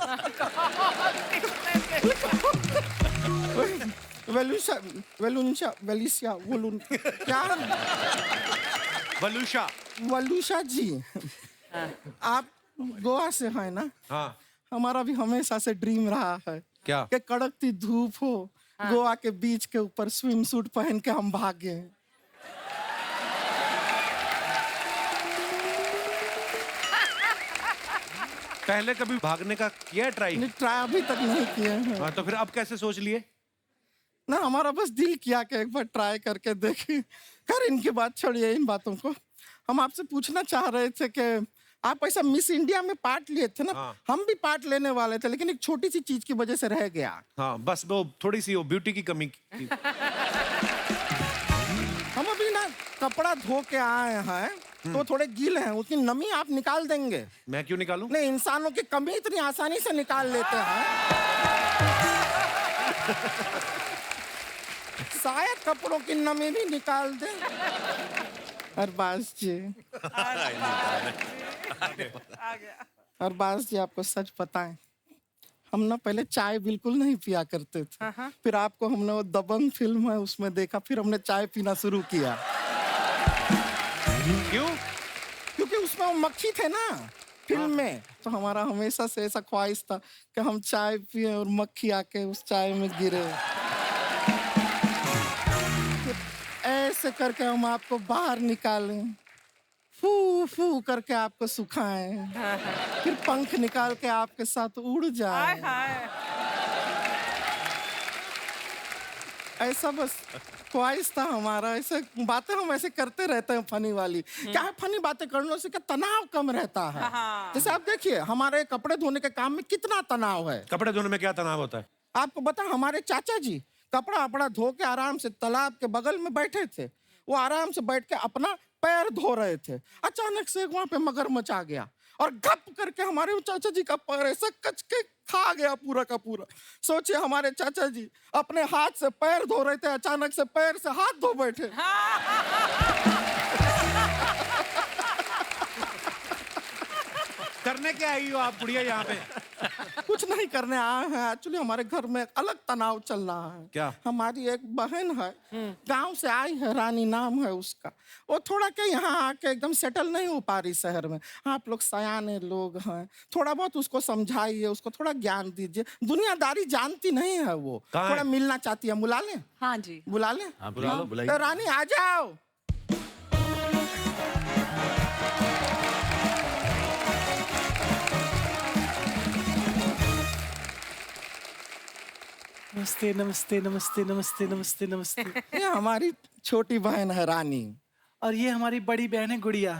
वेलुशा क्या? वलूशा जी, आप गोवा से हैं ना? हाँ। हमारा भी हमेशा से ड्रीम रहा है क्या? कि कड़कती धूप हो, गोवा के बीच के ऊपर स्विम सूट पहन के हम भागे। पहले कभी भागने का किया ट्राई? नहीं, ट्राई अभी तक नहीं किए हैं। हाँ, तो फिर अब कैसे सोच लिए? ना, हमारा बस दिल किया कि एक बार ट्राई करके देखें। खैर, इनकी बात छोड़िए, इन बातों को। हम आपसे पूछना चाह रहे थे कि आप ऐसा मिस इंडिया में पार्ट लिए थे ना? हाँ। हम भी पार्ट लेने वाले थे, लेकिन एक छोटी सी चीज की वजह से रह गया। हाँ, बस वो थोड़ी सी वो ब्यूटी की कमी की। हम अभी ना कपड़ा धो के आए हैं, तो थोड़े गीले हैं, उतनी नमी आप निकाल देंगे? मैं क्यों निकालूं? नहीं, इंसानों की कमी इतनी आसानी से निकाल लेते हैं। शायद कपड़ों की नमी भी निकाल दे। अरबाज जी, अरबाज जी, आपको सच बताएं, हम ना पहले चाय बिल्कुल नहीं पिया करते थे। फिर आपको हमने वो दबंग फिल्म है उसमें देखा, फिर हमने चाय पीना शुरू किया। क्यों? क्योंकि उसमें वो मक्खी थे ना फिल्म में, तो हमारा हमेशा से ऐसा ख्वाहिश था कि हम चाय पिए और मक्खी आके उस चाय में गिरे। ऐसे करके हम आपको बाहर निकालें, फू फू करके आपको सुखाएं, फिर पंख निकाल के आपके साथ उड़ जाएं। ऐसा बस ख्वाहिश था हमारा, ऐसे बातें हम ऐसे करते रहते हैं फनी वाली। क्या है, फनी बातें करने से क्या तनाव कम रहता है। जैसे आप देखिए हमारे कपड़े धोने के काम में कितना तनाव है। कपड़े धोने में क्या तनाव होता है? आपको बता, हमारे चाचा जी कपड़ा अपना धो के आराम से तालाब के बगल में बैठे थे। वो आराम से बैठ के अपना पैर धो रहे थे। अचानक से वहां पे मगरमच्छ आ गया और गप करके हमारे चाचा जी का पैर ऐसा कच के खा गया पूरा का पूरा। सोचिए हमारे चाचा जी अपने हाथ से पैर धो रहे थे, अचानक से पैर से हाथ धो बैठे। करने क्या आई हो आप बुढ़िया यहाँ पे? कुछ नहीं करने आए हैं, एक्चुअली हमारे घर में एक अलग तनाव चल रहा है। क्या? हमारी एक बहन है, गांव से आई है, रानी नाम है उसका। वो थोड़ा के यहाँ आके एकदम सेटल नहीं हो पा रही शहर में। आप लोग सयाने लोग हैं, थोड़ा बहुत उसको समझाइए, उसको थोड़ा ज्ञान दीजिए। दुनियादारी जानती नहीं है वो, कहाँ थोड़ा है? मिलना चाहती है। बुला लें? हाँ जी। बुला लें? हाँ, बुला लो, बुलाइए। तो रानी आ जाओ। नमस्ते नमस्ते नमस्ते नमस्ते नमस्ते नमस्ते। ये हमारी छोटी बहन है रानी। और ये हमारी बड़ी बहन है गुड़िया।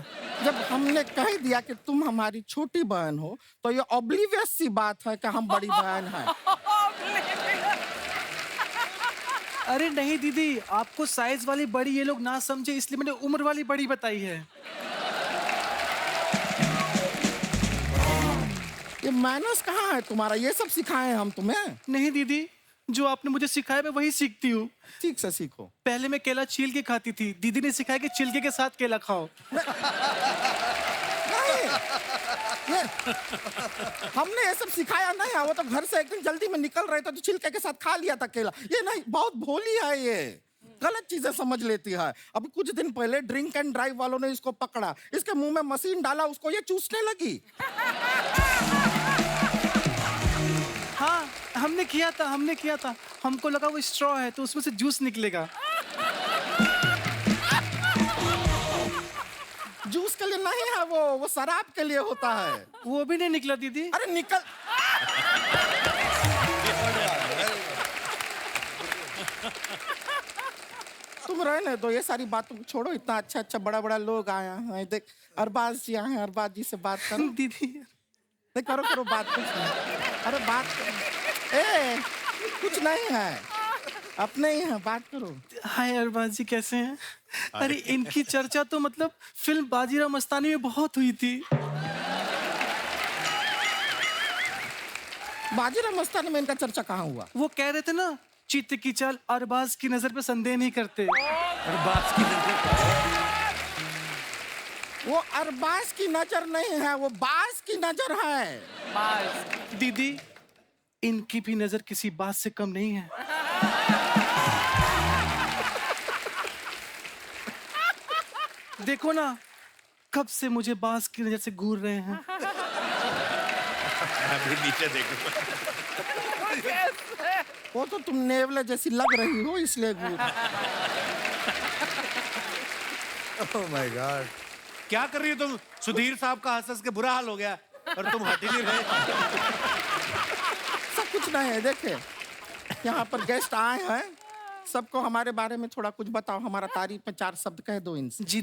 जब हमने कह दिया कि तुम हमारी छोटी बहन हो तो ये ऑब्लिवियस सी बात है कि हम बड़ी बहन हैं। अरे नहीं दीदी, आपको साइज वाली बड़ी ये लोग ना समझे इसलिए मैंने उम्र वाली बड़ी बताई है। ये मैनर्स कहाँ है तुम्हारा? ये सब सिखाए हम तुम्हें? नहीं दीदी, जो आपने मुझे सिखाया मैं वही सीखती हूँ। ठीक से सीखो। पहले मैं केला छील के खाती थी, दीदी ने सिखाया कि छिलके के साथ केला खाओ। नहीं, ये हमने ये सब सिखाया नहीं है। वो तो घर से एक दिन जल्दी में निकल रहे थे तो छिलके के साथ खा लिया था केला। ये नहीं, बहुत भोली है, ये गलत चीजें समझ लेती है। अभी कुछ दिन पहले ड्रिंक एंड ड्राइव वालों ने इसको पकड़ा, इसके मुंह में मशीन डाला, उसको ये चूसने लगी। हाँ, हमने किया था। हमको लगा वो स्ट्रॉ है तो उसमें से जूस निकलेगा। जूस के लिए नहीं है वो शराब के लिए होता है। वो भी नहीं निकला दीदी। अरे निकल। तुम रहने दो, ये सारी बातों को छोड़ो। इतना अच्छा अच्छा बड़ा बड़ा लोग आया है। देख अरबाज जी आए हैं, अरबाज जी से बात करो। दीदी नहीं, करो बात। कुछ नहीं। अरे बात करो। ए कुछ नहीं है, अपने ही हैं, बात करो। हाय अरबाज जी, कैसे हैं? अरे इनकी चर्चा तो मतलब फिल्म बाजीराव मस्तानी में बहुत हुई थी। बाजीराव मस्तानी में इनका चर्चा कहाँ हुआ? वो कह रहे थे ना, चित्त की चाल अरबाज की नजर पे संदेह नहीं करते। अरबाज की नजर। वो अरबाज की नजर नहीं है, वो बाज की नजर है। दीदी, इनकी भी नजर किसी बात से कम नहीं है। देखो ना, कब से मुझे बाज की नजर से घूर रहे हैं। अभी नीचे देखो। वो तो तुम नेवले जैसी लग रही हो इसलिए ओह माय गॉड। क्या कर रही हो तुम? सुधीर साहब का हंस के बुरा हाल हो गया और तुम हट ही नहीं रहे। सब कुछ नहीं है। देखे यहाँ पर गेस्ट आए हैं, सबको हमारे बारे में थोड़ा कुछ बताओ। हमारा तारीफ में 4 शब्द कह दो इनसे। जी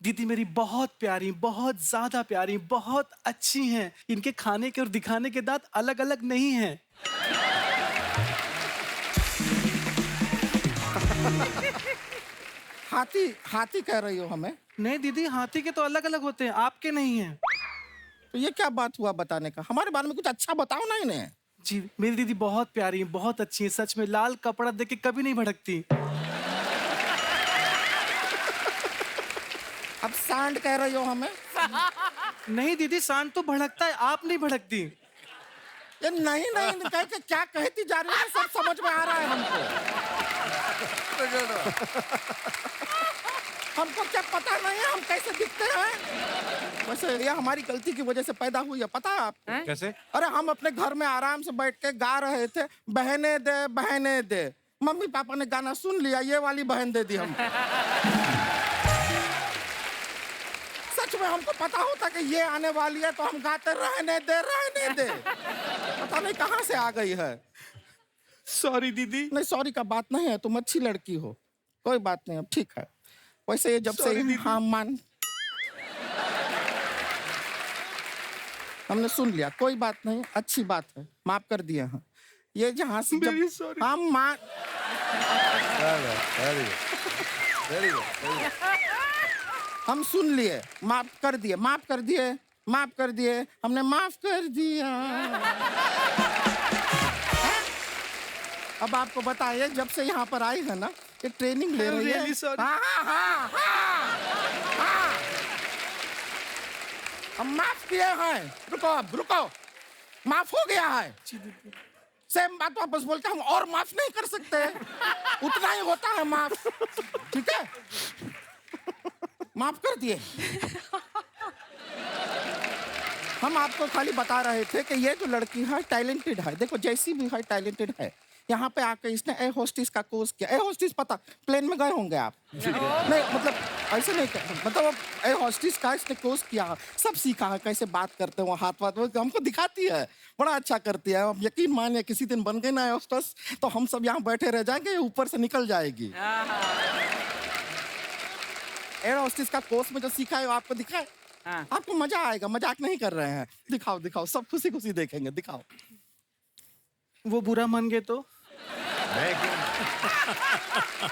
दीदी मेरी बहुत प्यारी, बहुत ज्यादा प्यारी, बहुत अच्छी हैं। इनके खाने के और दिखाने के दांत अलग अलग नहीं हैं। हाथी कह रही हो हमें? नहीं दीदी, हाथी के तो अलग अलग होते हैं, आपके नहीं हैं। तो ये क्या बात हुआ बताने का? हमारे बारे में कुछ अच्छा बताओ ना इन्हें। जी, मेरी दीदी बहुत प्यारी है, बहुत अच्छी है, सच में लाल कपड़ा देख के कभी नहीं भड़कती। अब सांड कह रही हो हमें? नहीं दीदी, सांड तो भड़कता है, आप नहीं भड़कती। ये नहीं कह के क्या कहती जा रही है, सब समझ में आ रहा है हमको। हमको क्या पता नहीं है हम कैसे दिखते हैं। वैसे ये हमारी गलती की वजह से पैदा हुई है, पता है आपको? कैसे? अरे हम अपने घर में आराम से बैठ के गा रहे थे, बहने दे बहने दे। मम्मी पापा ने गाना सुन लिया, ये वाली बहन दे दी हमको। सच में हमको पता होता कि ये आने वाली है तो हम गाते रहने दे। पता नहीं कहाँ से आ गई है। सॉरी दीदी। नहीं सॉरी का बात नहीं है, तुम अच्छी लड़की हो, कोई बात नहीं, अब ठीक है। वैसे ये जब से हाँ मान हमने सुन लिया, कोई बात नहीं, अच्छी बात है, माफ कर दिए हैं। ये जहाँ से Very जब sorry. हम मान वेरी गुड। हम सुन लिए, माफ कर दिए, माफ कर दिए, माफ कर दिए, हमने माफ कर दिया। अब आपको बताइए, जब से यहाँ पर आई है ना, ये ट्रेनिंग ले रही है। Really sorry. हाँ, हाँ, हाँ, हाँ, हाँ। हम माफ किए हैं, रुको अब रुको, माफ हो गया है। सेम बात वापस बोल के हम और माफ नहीं कर सकते, उतना ही होता है माफ, ठीक है? माफ कर दिए। हम आपको खाली बता रहे थे कि ये जो लड़की है टैलेंटेड है, देखो जैसी भी है टैलेंटेड है। यहाँ पे आके इसने एयर होस्टिस का कोर्स किया। एयर होस्टिस पता, प्लेन में गए होंगे आप? नहीं मतलब ऐसे नहीं, मतलब एयर होस्टिस का इसने कोर्स किया, सब सीखा है, कैसे बात करते हो, हाथ वाथ वो हमको दिखाती है, बड़ा अच्छा करती है। अब यकीन मानिए किसी दिन बन गए ना एयर होस्टेस, तो हम सब यहाँ बैठे रह जाएंगे, ऊपर से निकल जाएगी। एयर होस्टिस का कोर्स में जो सीखा है वो आपको दिखाए, आपको मजा आएगा, मजाक नहीं कर रहे हैं। दिखाओ दिखाओ, सब खुशी खुशी देखेंगे, दिखाओ। वो बुरा मान गए तो?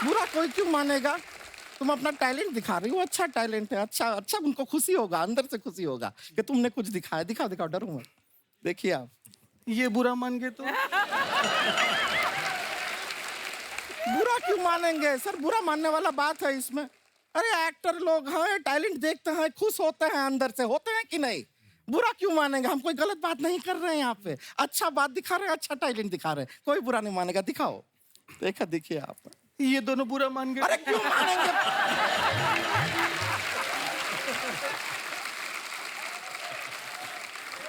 बुरा कोई क्यों मानेगा? तुम अपना टैलेंट दिखा रही हो, अच्छा टैलेंट है, अच्छा अच्छा, उनको खुशी होगा, अंदर से खुशी होगा कि तुमने कुछ दिखाया। दिखाओ दिखाओ, डरो मत, देखिए आप। ये बुरा मान गए तो? बुरा क्यों मानेंगे सर? बुरा मानने वाला बात है इसमें? अरे एक्टर लोग हैं, टैलेंट देखते हैं, खुश होते हैं, अंदर से होते हैं कि नहीं? बुरा क्यों मानेंगे? हम कोई गलत बात नहीं कर रहे हैं यहाँ पे, अच्छा बात दिखा रहे हैं, अच्छा टैलेंट दिखा रहे हैं, कोई बुरा नहीं मानेगा। दिखाओ, देखा, देखिए आप। ये दोनों बुरा मान गए। अरे क्यों मानेंगे?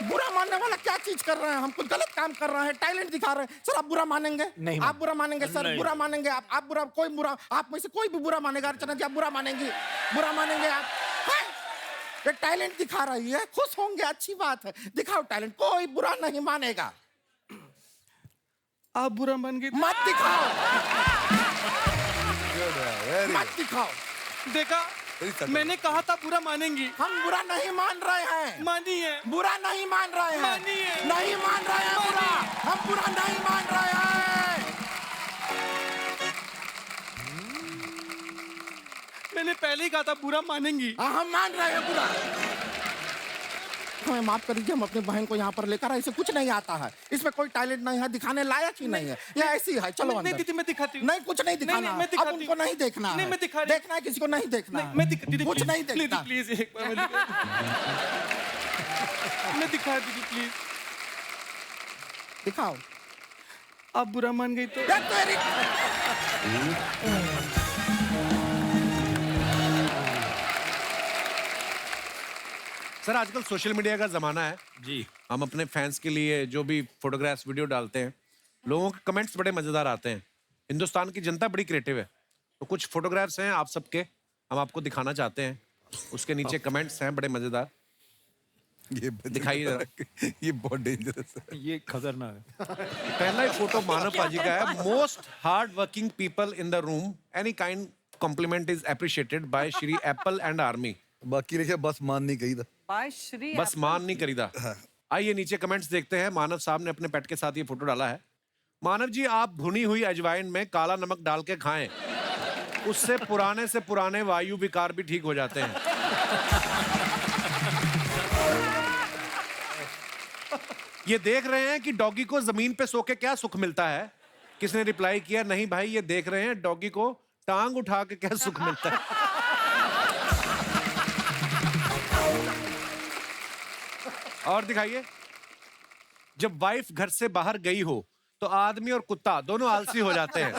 बुरा मानने वाला क्या चीज कर रहे हैं? हम कुछ गलत काम कर रहे हैं, टैलेंट दिखा रहे हैं, सर आप बुरा मानेंगे? नहीं, आप बुरा मानेंगे सर? बुरा मानेंगे आप बुरा, कोई बुरा, आप में से कोई भी बुरा मानेगा? अर्चना जी आप बुरा मानेंगी? बुरा मानेंगे आप? हैं? ये टैलेंट दिखा रही है, खुश होंगे, अच्छी बात है, दिखाओ टैलेंट, कोई बुरा नहीं मानेगा। आप बुरा मान गए? मत दिखाओ, मत दिखाओ। देखा, मैंने कहा था बुरा मानेंगी। हम बुरा नहीं मान रहे हैं, मानी है। बुरा नहीं मान रहे हैं, मानिए। नहीं मान रहे हैं बुरा, हम बुरा नहीं मान रहे हैं। मैंने पहले ही कहा था बुरा मानेंगी। हाँ, हम मान रहे हैं बुरा। हमें माफ कर दीजिए, हम अपनी बहन को यहाँ पर लेकर आए, इसे कुछ नहीं आता है, इसमें कोई टैलेंट नहीं है, दिखाने लायक ही नहीं है, ये ऐसी है। चलो नहीं अंदर। दीदी मैं दिखाती हूँ। नहीं कुछ नहीं दिखाना, नहीं, मैं अब दिखाती उनको नहीं देखना नहीं, है। मैं दिखा रही- देखना है किसी को नहीं देखना है। मैं दीदी कुछ नहीं प्लीज देखना। प्लीज एक बार मैं दिखा दीदी प्लीज। दिखाओ। आप बुरा मान गई तो? ये तेरी सर आजकल सोशल मीडिया का जमाना है जी। हम अपने फैंस के लिए जो भी फोटोग्राफ्स वीडियो डालते हैं, लोगों के कमेंट्स बड़े मजेदार आते हैं। हिंदुस्तान की जनता बड़ी क्रिएटिव है, तो कुछ फोटोग्राफ्स हैं आप सबके, हम आपको दिखाना चाहते हैं। उसके नीचे कमेंट्स हैं बड़े मजेदार, ये दिखाइए जरा। ये बहुत डेंजरस है। ये खतरनाक है। पहला ही फोटो मानव पाजी का है। Most hard working people in the room, any kind compliment is appreciated by Shri apple and army. बाकी लिखे बस मान नहीं गई था। बाय श्री बस मान नहीं करीदा। आइए नीचे कमेंट्स देखते हैं। मानव साहब ने अपने पेट के साथ ये फोटो डाला है। मानव जी आप भुनी हुई अजवाइन में काला नमक डाल के खाएं, उससे पुराने वायु विकार भी ठीक हो जाते हैं। ये देख रहे हैं कि डॉगी को जमीन पे सो के क्या सुख मिलता है? किसने रिप्लाई किया, नहीं भाई ये देख रहे हैं डॉगी को टांग उठा के क्या सुख मिलता है। और दिखाइए, जब वाइफ घर से बाहर गई हो तो आदमी और कुत्ता दोनों आलसी हो जाते हैं।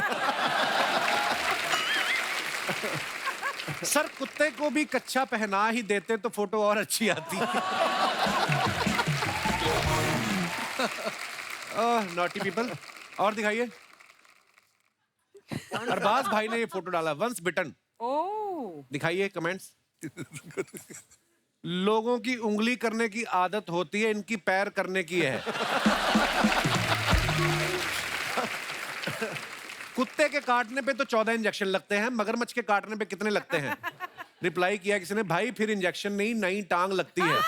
सर कुत्ते को भी कच्छा पहना ही देते तो फोटो और अच्छी आती। Naughty people. और दिखाइए, अरबाज भाई ने ये फोटो डाला, वंस बिटन। ओह दिखाइए कमेंट्स। लोगों की उंगली करने की आदत होती है, इनकी पैर करने की है। कुत्ते के काटने पे तो 14 इंजेक्शन लगते हैं, मगरमच्छ के काटने पे कितने लगते हैं? रिप्लाई किया किसी ने, भाई फिर इंजेक्शन नहीं नई टांग लगती है।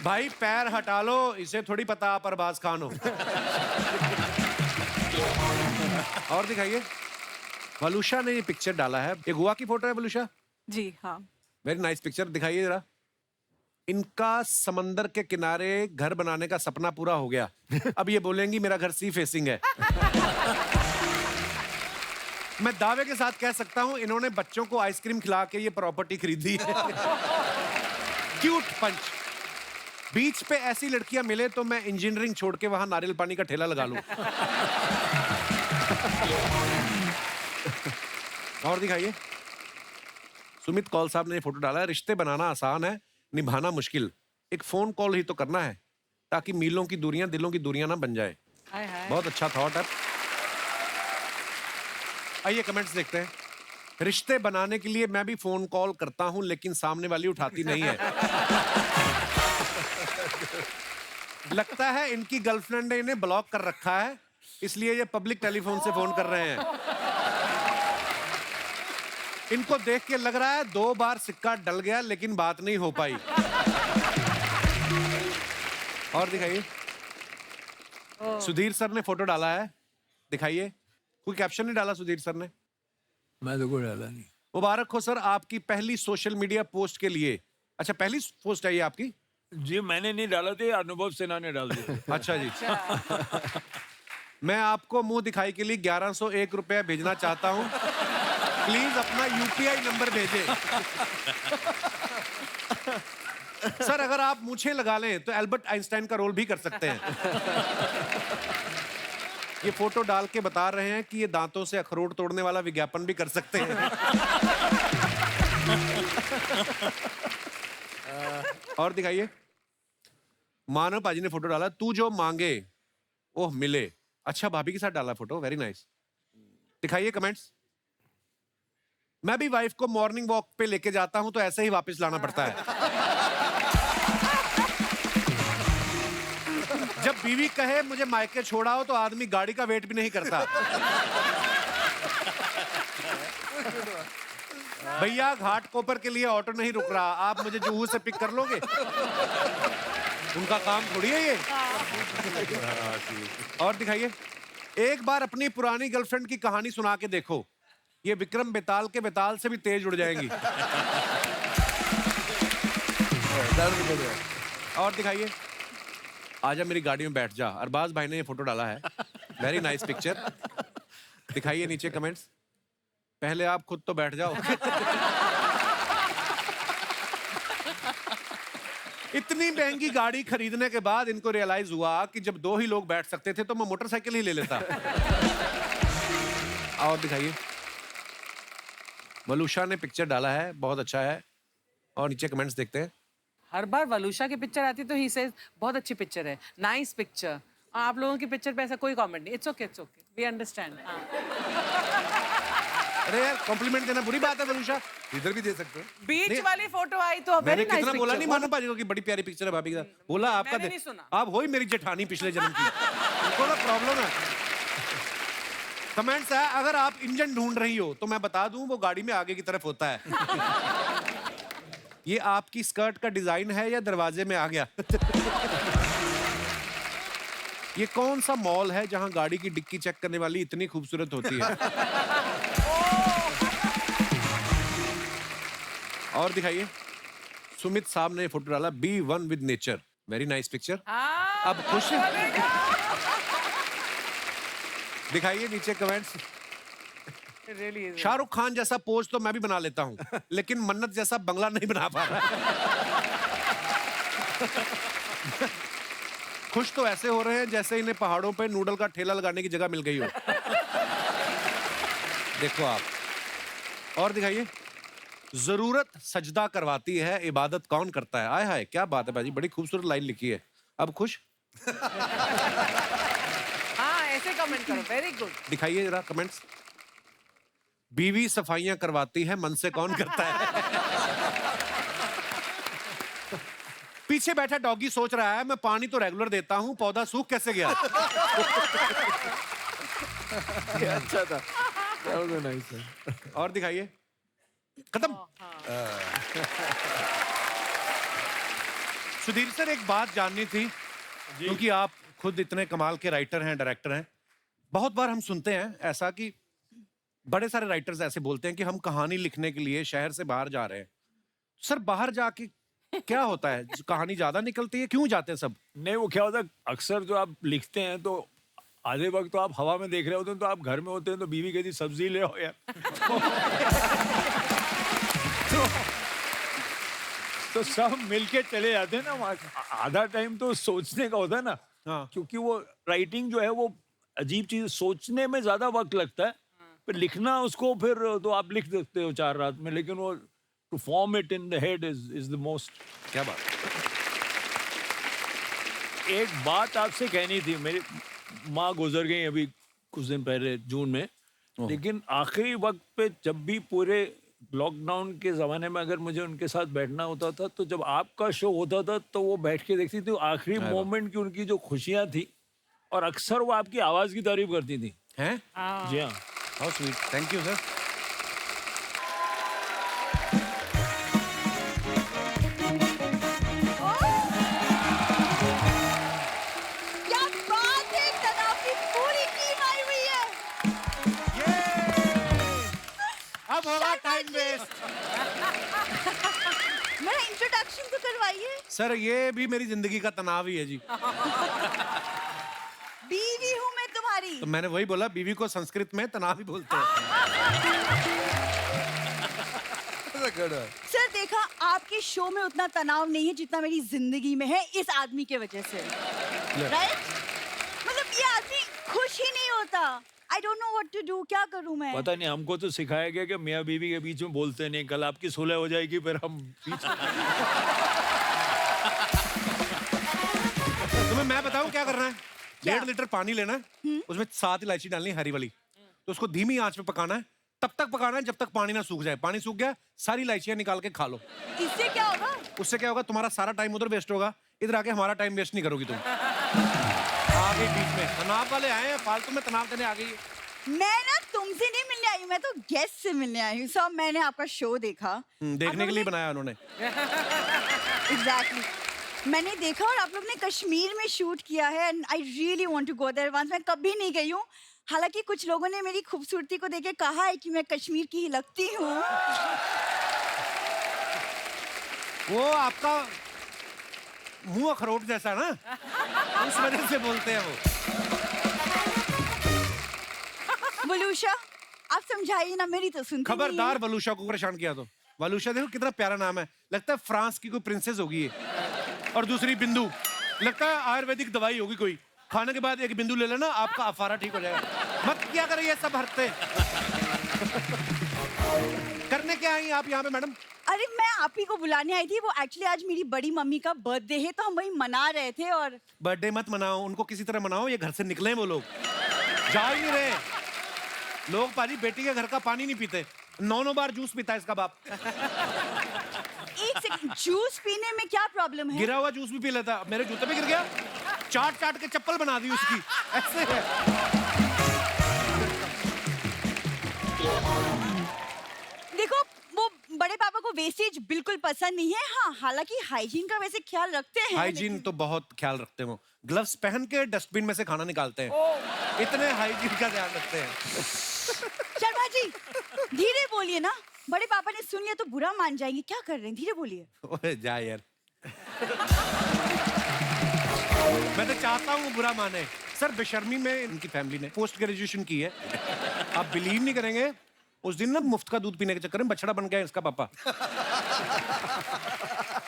भाई पैर हटा लो, इसे थोड़ी पता आप अरबाज खान हो। और दिखाइए, वलूषा ने ये पिक्चर डाला है, ये गोवा की फोटो है वलूषा? जी हाँ। वेरी नाइस पिक्चर, दिखाइए जरा। इनका समंदर के किनारे घर बनाने का सपना पूरा हो गया। अब ये बोलेंगी मेरा घर सी फेसिंग है। मैं दावे के साथ कह सकता हूं इन्होंने बच्चों को आइसक्रीम खिला के ये प्रॉपर्टी खरीदी है। क्यूट पंच। बीच पे ऐसी लड़कियां मिले तो मैं इंजीनियरिंग छोड़ के वहां नारियल पानी का ठेला लगा लूं। और दिखाइए, सुमित कौल साहब ने ये फोटो डाला है, रिश्ते बनाना आसान है, निभाना मुश्किल। एक फोन कॉल ही तो करना है ताकि मीलों की दूरियां दिलों की दूरियां ना बन जाए। बहुत अच्छा थॉट है। आइए कमेंट्स देखते हैं। रिश्ते बनाने के लिए मैं भी फोन कॉल करता हूं लेकिन सामने वाली उठाती नहीं है। लगता है इनकी गर्लफ्रेंड ने इन्हें ब्लॉक कर रखा है, इसलिए ये पब्लिक टेलीफोन से फोन कर रहे हैं। इनको देख के लग रहा है 2 बार सिक्का डल गया लेकिन बात नहीं हो पाई। और दिखाइए, सुधीर सर ने फोटो डाला है, दिखाइए। कोई कैप्शन नहीं डाला सुधीर सर ने? मैं तो कोई डाला नहीं। मुबारक हो सर आपकी पहली सोशल मीडिया पोस्ट के लिए। अच्छा, पहली पोस्ट है ये आपकी? जी मैंने नहीं डाला थे, अनुभव सिन्हा ने डाल दिया। अच्छा जी। मैं आपको मुंह दिखाई के लिए 1101 रुपया भेजना चाहता हूं, प्लीज अपना यूपीआई नंबर भेजें। सर अगर आप मूछें लगा लें तो एल्बर्ट आइंस्टाइन का रोल भी कर सकते हैं। ये फोटो डाल के बता रहे हैं कि ये दांतों से अखरोट तोड़ने वाला विज्ञापन भी कर सकते हैं। और दिखाइए, मानव पाजी ने फोटो डाला, तू जो मांगे ओह मिले। अच्छा, भाभी के साथ डाला फोटो, वेरी नाइस। दिखाइए कमेंट्स। मैं भी वाइफ को मॉर्निंग वॉक पे लेके जाता हूं तो ऐसे ही वापस लाना पड़ता है। जब बीवी कहे मुझे मायके छोड़ाओ तो आदमी गाड़ी का वेट भी नहीं करता। भैया घाट कोपर के लिए ऑटो नहीं रुक रहा, आप मुझे जुहू से पिक कर लोगे? उनका काम थोड़ी है ये। और दिखाइए, एक बार अपनी पुरानी गर्लफ्रेंड की कहानी सुना के देखो, ये विक्रम बेताल के बेताल से भी तेज उड़ जाएंगी। और दिखाइए, आजा मेरी गाड़ी में बैठ जा। अरबाज भाई ने ये फोटो डाला है, वेरी नाइस पिक्चर। दिखाइए नीचे कमेंट्स। पहले आप खुद तो बैठ जाओ। इतनी महंगी गाड़ी खरीदने के बाद इनको रियलाइज हुआ कि जब 2 ही लोग बैठ सकते थे तो मैं मोटरसाइकिल ही ले लेता। और दिखाइए, वलूषा ने पिक्चर डाला है, बहुत अच्छा है। और नीचे कमेंट्स देखते हैं। हर बार वलूषा की पिक्चर आती तो ही सेज बहुत अच्छी पिक्चर है, नाइस पिक्चर। आप लोगों की पिक्चर पे ऐसा कोई कमेंट नहीं। It's okay, we understand. अरे यार, कॉम्प्लीमेंट देना बुरी बात है वलूषा। इधर भी दे सकते हो। बीच वाली फोटो आई तो मैंने वेरी नाइस कितना बोला पिक्चर। नहीं मानो पाजी को कि बड़ी प्यारी पिक्चर है भाभी के साथ? बोला आपका मैंने नहीं सुना। आप हो ही मेरी जेठानी पिछले जन्म की। उनको ना प्रॉब्लम है। कमेंट्स है, अगर आप इंजन ढूंढ रही हो तो मैं बता दूं वो गाड़ी में आगे की तरफ होता है। ये आपकी स्कर्ट का डिजाइन है या दरवाजे में आ गया? ये कौन सा मॉल है जहां गाड़ी की डिक्की चेक करने वाली इतनी खूबसूरत होती है? और दिखाइए, सुमित साहब ने फोटो डाला, be one with nature, very nice picture. अब खुश दिखाइए नीचे कमेंट्स। शाहरुख खान जैसा पोज तो मैं भी बना लेता हूं, लेकिन मन्नत जैसा बंगला नहीं बना पा रहा। खुश तो ऐसे हो रहे हैं जैसे इन्हें पहाड़ों पे नूडल का ठेला लगाने की जगह मिल गई हो। देखो आप। और दिखाइए, जरूरत सजदा करवाती है, इबादत कौन करता है? आय हाय, क्या बात है भाजी, बड़ी खूबसूरत लाइन लिखी है। अब खुश? हाँ, ऐसे कमेंट करो, वेरी गुड। दिखाइए जरा कमेंट्स। बीवी सफाइयां करवाती है, मन से कौन करता है? पीछे बैठा डॉगी सोच रहा है मैं पानी तो रेगुलर देता हूँ, पौधा सूख कैसे गया? ये अच्छा था। That was a nice one. और दिखाइए। खत्म। सुधीर सर, एक बात जाननी थी, क्योंकि आप खुद इतने कमाल के राइटर हैं, डायरेक्टर हैं। बहुत बार हम सुनते हैं ऐसा कि बड़े सारे राइटर्स ऐसे बोलते हैं कि हम कहानी लिखने के लिए शहर से बाहर जा रहे हैं। सर, बाहर जाके क्या होता है? कहानी ज्यादा निकलती है? क्यों जाते हैं सब? नहीं, वो क्या होता है, अक्सर जो आप लिखते हैं तो आधे वक्त तो आप हवा में देख रहे होते हैं, तो आप घर में होते हैं तो बीवी कहती सब्जी ले आओ यार। तो सब मिलके चले जाते हैं ना वहाँ। आधा टाइम तो सोचने का होता है ना। हाँ। क्योंकि वो राइटिंग जो है वो अजीब चीज, सोचने में ज्यादा वक्त लगता है, फिर लिखना उसको फिर तो आप लिख सकते हो 4 रात में, लेकिन वो to form it in the head is the most. क्या बात? एक बात आपसे कहनी थी। मेरी माँ गुजर गई अभी कुछ दिन पहले, जून में। लेकिन आखिरी वक्त पे जब भी पूरे लॉकडाउन के ज़माने में अगर मुझे उनके साथ बैठना होता था, तो जब आपका शो होता था तो वो बैठ के देखती थी। आखिरी मोमेंट की उनकी जो खुशियाँ थी, और अक्सर वो आपकी आवाज़ की तारीफ करती थी। हैं? जी हाँ। How sweet, thank you sir. क्या बात है, तनाव की पूरी टीम आई हुई है। अब होगा टाइम वेस्ट। मेरा इंट्रोडक्शन तो करवाइए। सर, ये भी मेरी जिंदगी का तनाव ही है जी। बीवी हूँ मैं तुम्हारी। तो मैंने वही बोला, बीवी को संस्कृत में तनाव ही बोलते हैं। सर, देखा, आपके शो में उतना तनाव नहीं है जितना मेरी जिंदगी में है, इस आदमी के वजह से। राइट? मतलब ये आदमी खुश ही नहीं होता। I don't know what to do. क्या करूं मैं? पता नहीं, हमको तो सिखाया गया कि मियाँ बीवी के बीच में बोलते नहीं, कल आपकी सुलह हो जाएगी फिर हम तुम्हें मैं बताऊं क्या करना है? 1.5 लीटर पानी लेना है, उसमें 7 इलायची डालनी है, हरी वाली। तो उसको धीमी आंच पे पकाना है, तब तक पकाना है जब तक पानी ना सूख जाए। पानी सूख गया, सारी इलायचियां निकाल के खा लो। इससे क्या होगा? उससे क्या होगा? तुम्हारा सारा टाइम उधर वेस्ट होगा, इधर आके हमारा टाइम वेस्ट नहीं करोगी तुम। आ गई बीच में, तनाव वाले आए हैं, फालतू में तनाव देने आ गई है। मैं ना तुमसे नहीं मिलने आई हूँ, मैं तो गेस्ट से मिलने आई हूँ। सब मैंने आपका शो देखा। देखने के लिए बनाया उन्होंने। एग्जैक्टली। मैंने देखा और आप लोग ने कश्मीर में शूट किया है, and I really want to go there once. मैं कभी नहीं गई हूँ। हालांकि कुछ लोगों ने मेरी खूबसूरती को देख के कहा है कि मैं कश्मीर की ही लगती हूँ। वो आपका मुंह अखरोट जैसा ना, उस वजह से बोलते हैं वो। वलूशा, आप समझाइए ना, मेरी तो सुनती नहीं खबरदार है। वलूशा को परेशान किया तो। वलूशा देखो कितना प्यारा नाम है, लगता है फ्रांस की कोई प्रिंसेस होगी ये। और दूसरी बिंदु, लगता है आयुर्वेदिक दवाई होगी कोई। खाने के बाद एक बिंदु ले लेना, आपका अफारा ठीक हो जाएगा। मत क्या करें ये सब हरते। करने क्या आई आप यहाँ पे मैडम? अरे मैं आप ही को बुलाने आई थी। वो एक्चुअली आज मेरी बड़ी मम्मी का बर्थडे है, तो हम वही मना रहे थे। और बर्थडे मत मनाओ, उनको किसी तरह मनाओ, ये घर से निकले वो लोग, जा ही नहीं रहे लोग। पाजी, बेटी के घर का पानी नहीं पीते, 9 बार जूस पीता है इसका बाप। एक सेकंड, जूस पीने में क्या प्रॉब्लम है? गिरा हुआ जूस भी पी लेता। मेरे जूते पे गिर गया, चाट चाट के चप्पल बना दी उसकी, ऐसे है। देखो, वो बड़े पापा को वेस्टेज बिल्कुल पसंद नहीं है। हाँ, हालांकि हाइजीन का वैसे ख्याल रखते हैं। हाइजीन तो बहुत ख्याल रखते हैं वो। ग्लव्स पहन के डस्टबिन में से खाना निकालते हैं। इतने हाइजीन का ध्यान रखते हैं। शर्मा जी, धीरे बोलिए ना, बड़े पापा ने सुन लिया तो बुरा मान जाएंगे। क्या कर रहे हैं? धीरे बोलिए। ओए जा यार। मैं तो चाहता हूँ बुरा माने। सर, बेशर्मी में इनकी फैमिली ने पोस्ट ग्रेजुएशन की है। आप बिलीव नहीं करेंगे, उस दिन ना मुफ्त का दूध पीने के चक्कर में बछड़ा बन गया इसका पापा।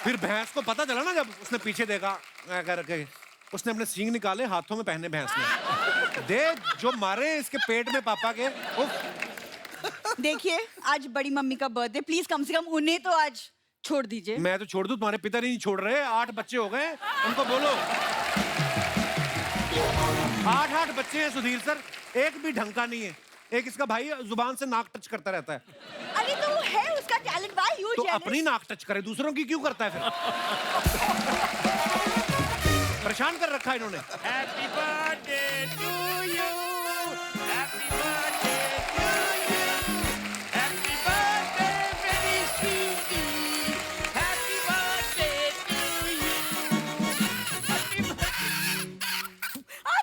फिर भैंस को पता चला ना, जब उसने पीछे देखा करके, उसने अपने सींग निकाले, हाथों में पहने भैंस ने। दे जो मारे इसके पेट में पापा के। देखिए, आज बड़ी मम्मी का बर्थडे, प्लीज कम से कम उन्हें तो आज छोड़ दीजिए। मैं तो छोड़ दूं, तुम्हारे पिता नहीं छोड़ रहे। 8 बच्चे हो गए, उनको बोलो। 8 बच्चे हैं सुधीर सर, एक भी ढंग का नहीं है। एक इसका भाई जुबान से नाक टच करता रहता है। अरे तो वो है उसका टैलेंट, व्हाई यू तो जेलस? अपनी नाक टच करे, दूसरों की क्यों करता है फिर? परेशान कर रखा है इन्होंने। Happy birthday to you, happy birthday to you, happy birthday मेरी sweetie, happy birthday to you,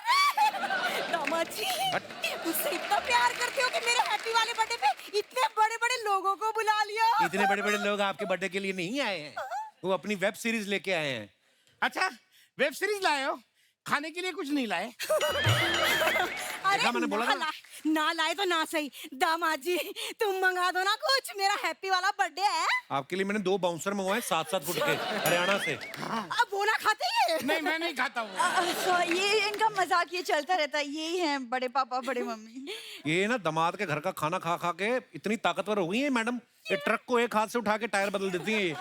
happy दामाद जी मुझसे इतना प्यार करते हो कि मेरे हैप्पी वाले बर्थडे पे इतने बड़े बड़े लोगों को बुला लिया। इतने बड़े बड़े लोग आपके बर्थडे के लिए नहीं आए हैं, वो अपनी वेब सीरीज लेके आए हैं। अच्छा, वेब सीरीज लाए हो, खाने के लिए कुछ नहीं लाए? अरे देखा मैंने बोला ना, ना। ना लाए तो ना सही, दामाद जी तुम मंगा दो ना कुछ, मेरा हैप्पी वाला बर्थडे है। आपके लिए मैंने 2 बाउंसर मंगवाए 7-7 फुट के हरियाणा से। अब वो ना खाते ही नहीं, मैं नहीं खाता हूँ। ये इनका मजाक ये चलता रहता है, यही है बड़े पापा बड़े मम्मी। ये ना दामाद के घर का खाना खा खा के इतनी ताकतवर हो गई है मैडम, ये ट्रक को एक हाथ से उठा के टायर बदल देती है ये।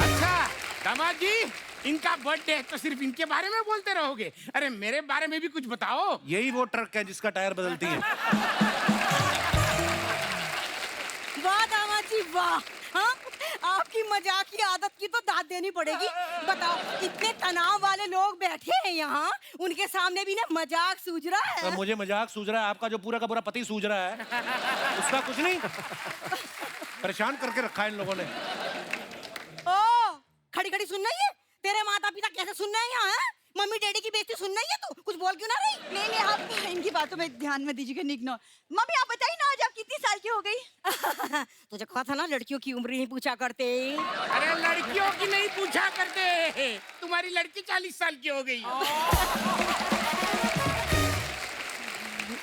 अच्छा दामाद जी, इनका बर्थडे है तो सिर्फ इनके बारे में बोलते रहोगे? अरे मेरे बारे में भी कुछ बताओ। यही वो ट्रक है जिसका टायर बदलती है। वाह दामाद जी वाह, हाँ आपकी मजाक की आदत की तो दाद देनी पड़ेगी। बताओ इतने तनाव वाले लोग बैठे हैं यहाँ, उनके सामने भी ना मजाक सूझ रहा है। अब मुझे मजाक सूझ रहा है, आपका जो पूरा का पूरा पति सूझ रहा है उसका कुछ नहीं। परेशान करके रखा है इन लोगों ने। ओ खड़ी खड़ी सुनना ही है, तेरे माता पिता कैसे सुनना है यहाँ? मम्मी डैडी की बेइज्जती सुनना ही है, तू कुछ बोल क्यों ना रही? नहीं आप इनकी बातों में ध्यान मत दीजिएगा, इग्नोर। मम्मी आप बताइए ना, आज आप कितनी साल की हो गई? तुझे कहा था ना लड़कियों की उम्र नहीं पूछा करते। अरे लड़कियों की नहीं पूछा करते, तुम्हारी लड़की 40 साल की हो गई।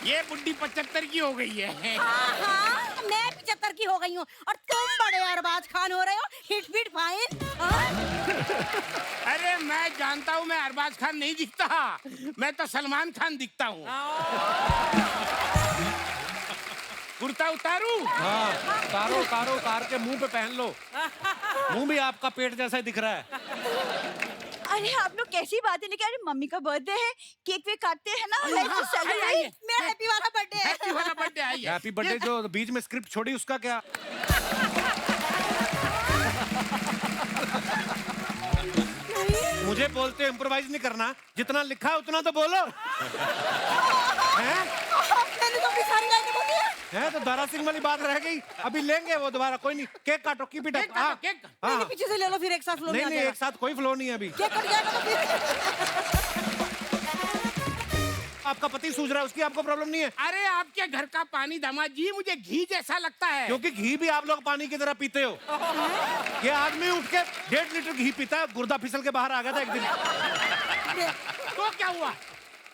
ये बुड्ढी 75 की हो गई है। हाँ, मैं 75 की हो गई हूँ और तुम बड़े अरबाज खान हो रहे हो, हिट फिट फाइन। अरे मैं जानता हूँ, मैं अरबाज खान नहीं दिखता, मैं तो सलमान खान दिखता हूँ। कुर्ता उतारू? हाँ, उतारो उतारो, उतार के मुंह पे पहन लो। मुंह भी आपका पेट जैसा ही दिख रहा है। अरे आप लोग कैसी बातें लेके, अरे मम्मी का बर्थडे है, केक वेक काटते हैं ना, हाँ, आइए। मेरा हैप्पी वाला बर्थडे है। हैप्पी वाला बर्थडे आई है। हैप्पी बर्थडे जो बीच में स्क्रिप्ट छोड़ी उसका क्या? मुझे बोलते इम्प्रोवाइज नहीं करना, जितना लिखा है उतना तो बोलो। हैं? मैंने तो अपनी सारी लाइनें बोली है। हैं तो दारा सिंह वाली बात रह गई, अभी लेंगे वो दोबारा, कोई नहीं। केक काटो, कीप इट अप। हाँ केक नहीं, पीछे से ले लो, फिर एक साथ फ्लो नहीं नहीं, एक साथ कोई फ्लो नहीं है अभी। केक कट जाएगा तो फिर। आपका पति सूझ रहा है, उसकी आपको प्रॉब्लम नहीं है। अरे आपके घर का पानी दामाद जी मुझे घी जैसा लगता है। क्योंकि घी भी आप लोग पानी की तरह पीते हो। ये आदमी उठ के 1.5 लीटर घी पीता है, गुर्दा फिसल के बाहर आ गया था एक दिन। तो क्या हुआ?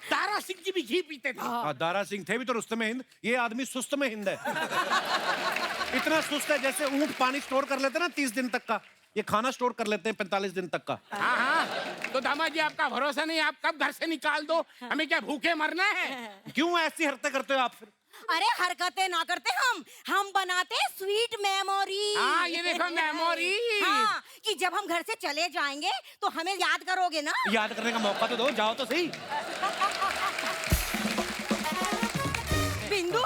दारा सिंह जी भी घी पीते थे। दारा सिंह थे भी तो रुस्तम हिंद, ये आदमी सुस्त में हिंद है। इतना सुस्त है जैसे ऊंट पानी स्टोर कर लेते ना 30 दिन तक का, ये खाना स्टोर कर लेते हैं 45 दिन तक का। हाँ हाँ, तो दामाद जी आपका भरोसा नहीं, आप कब घर से निकाल दो, हमें क्या भूखे मरना है? क्यों ऐसी हरकतें करते हो आप फिर? अरे हरकतें ना करते, हम बनाते स्वीट मेमोरी। हाँ ये देखो मेमोरी। हाँ, कि जब हम घर से चले जाएंगे तो हमें याद करोगे ना। याद करने का मौका तो दो, जाओ तो सही। बिंदु,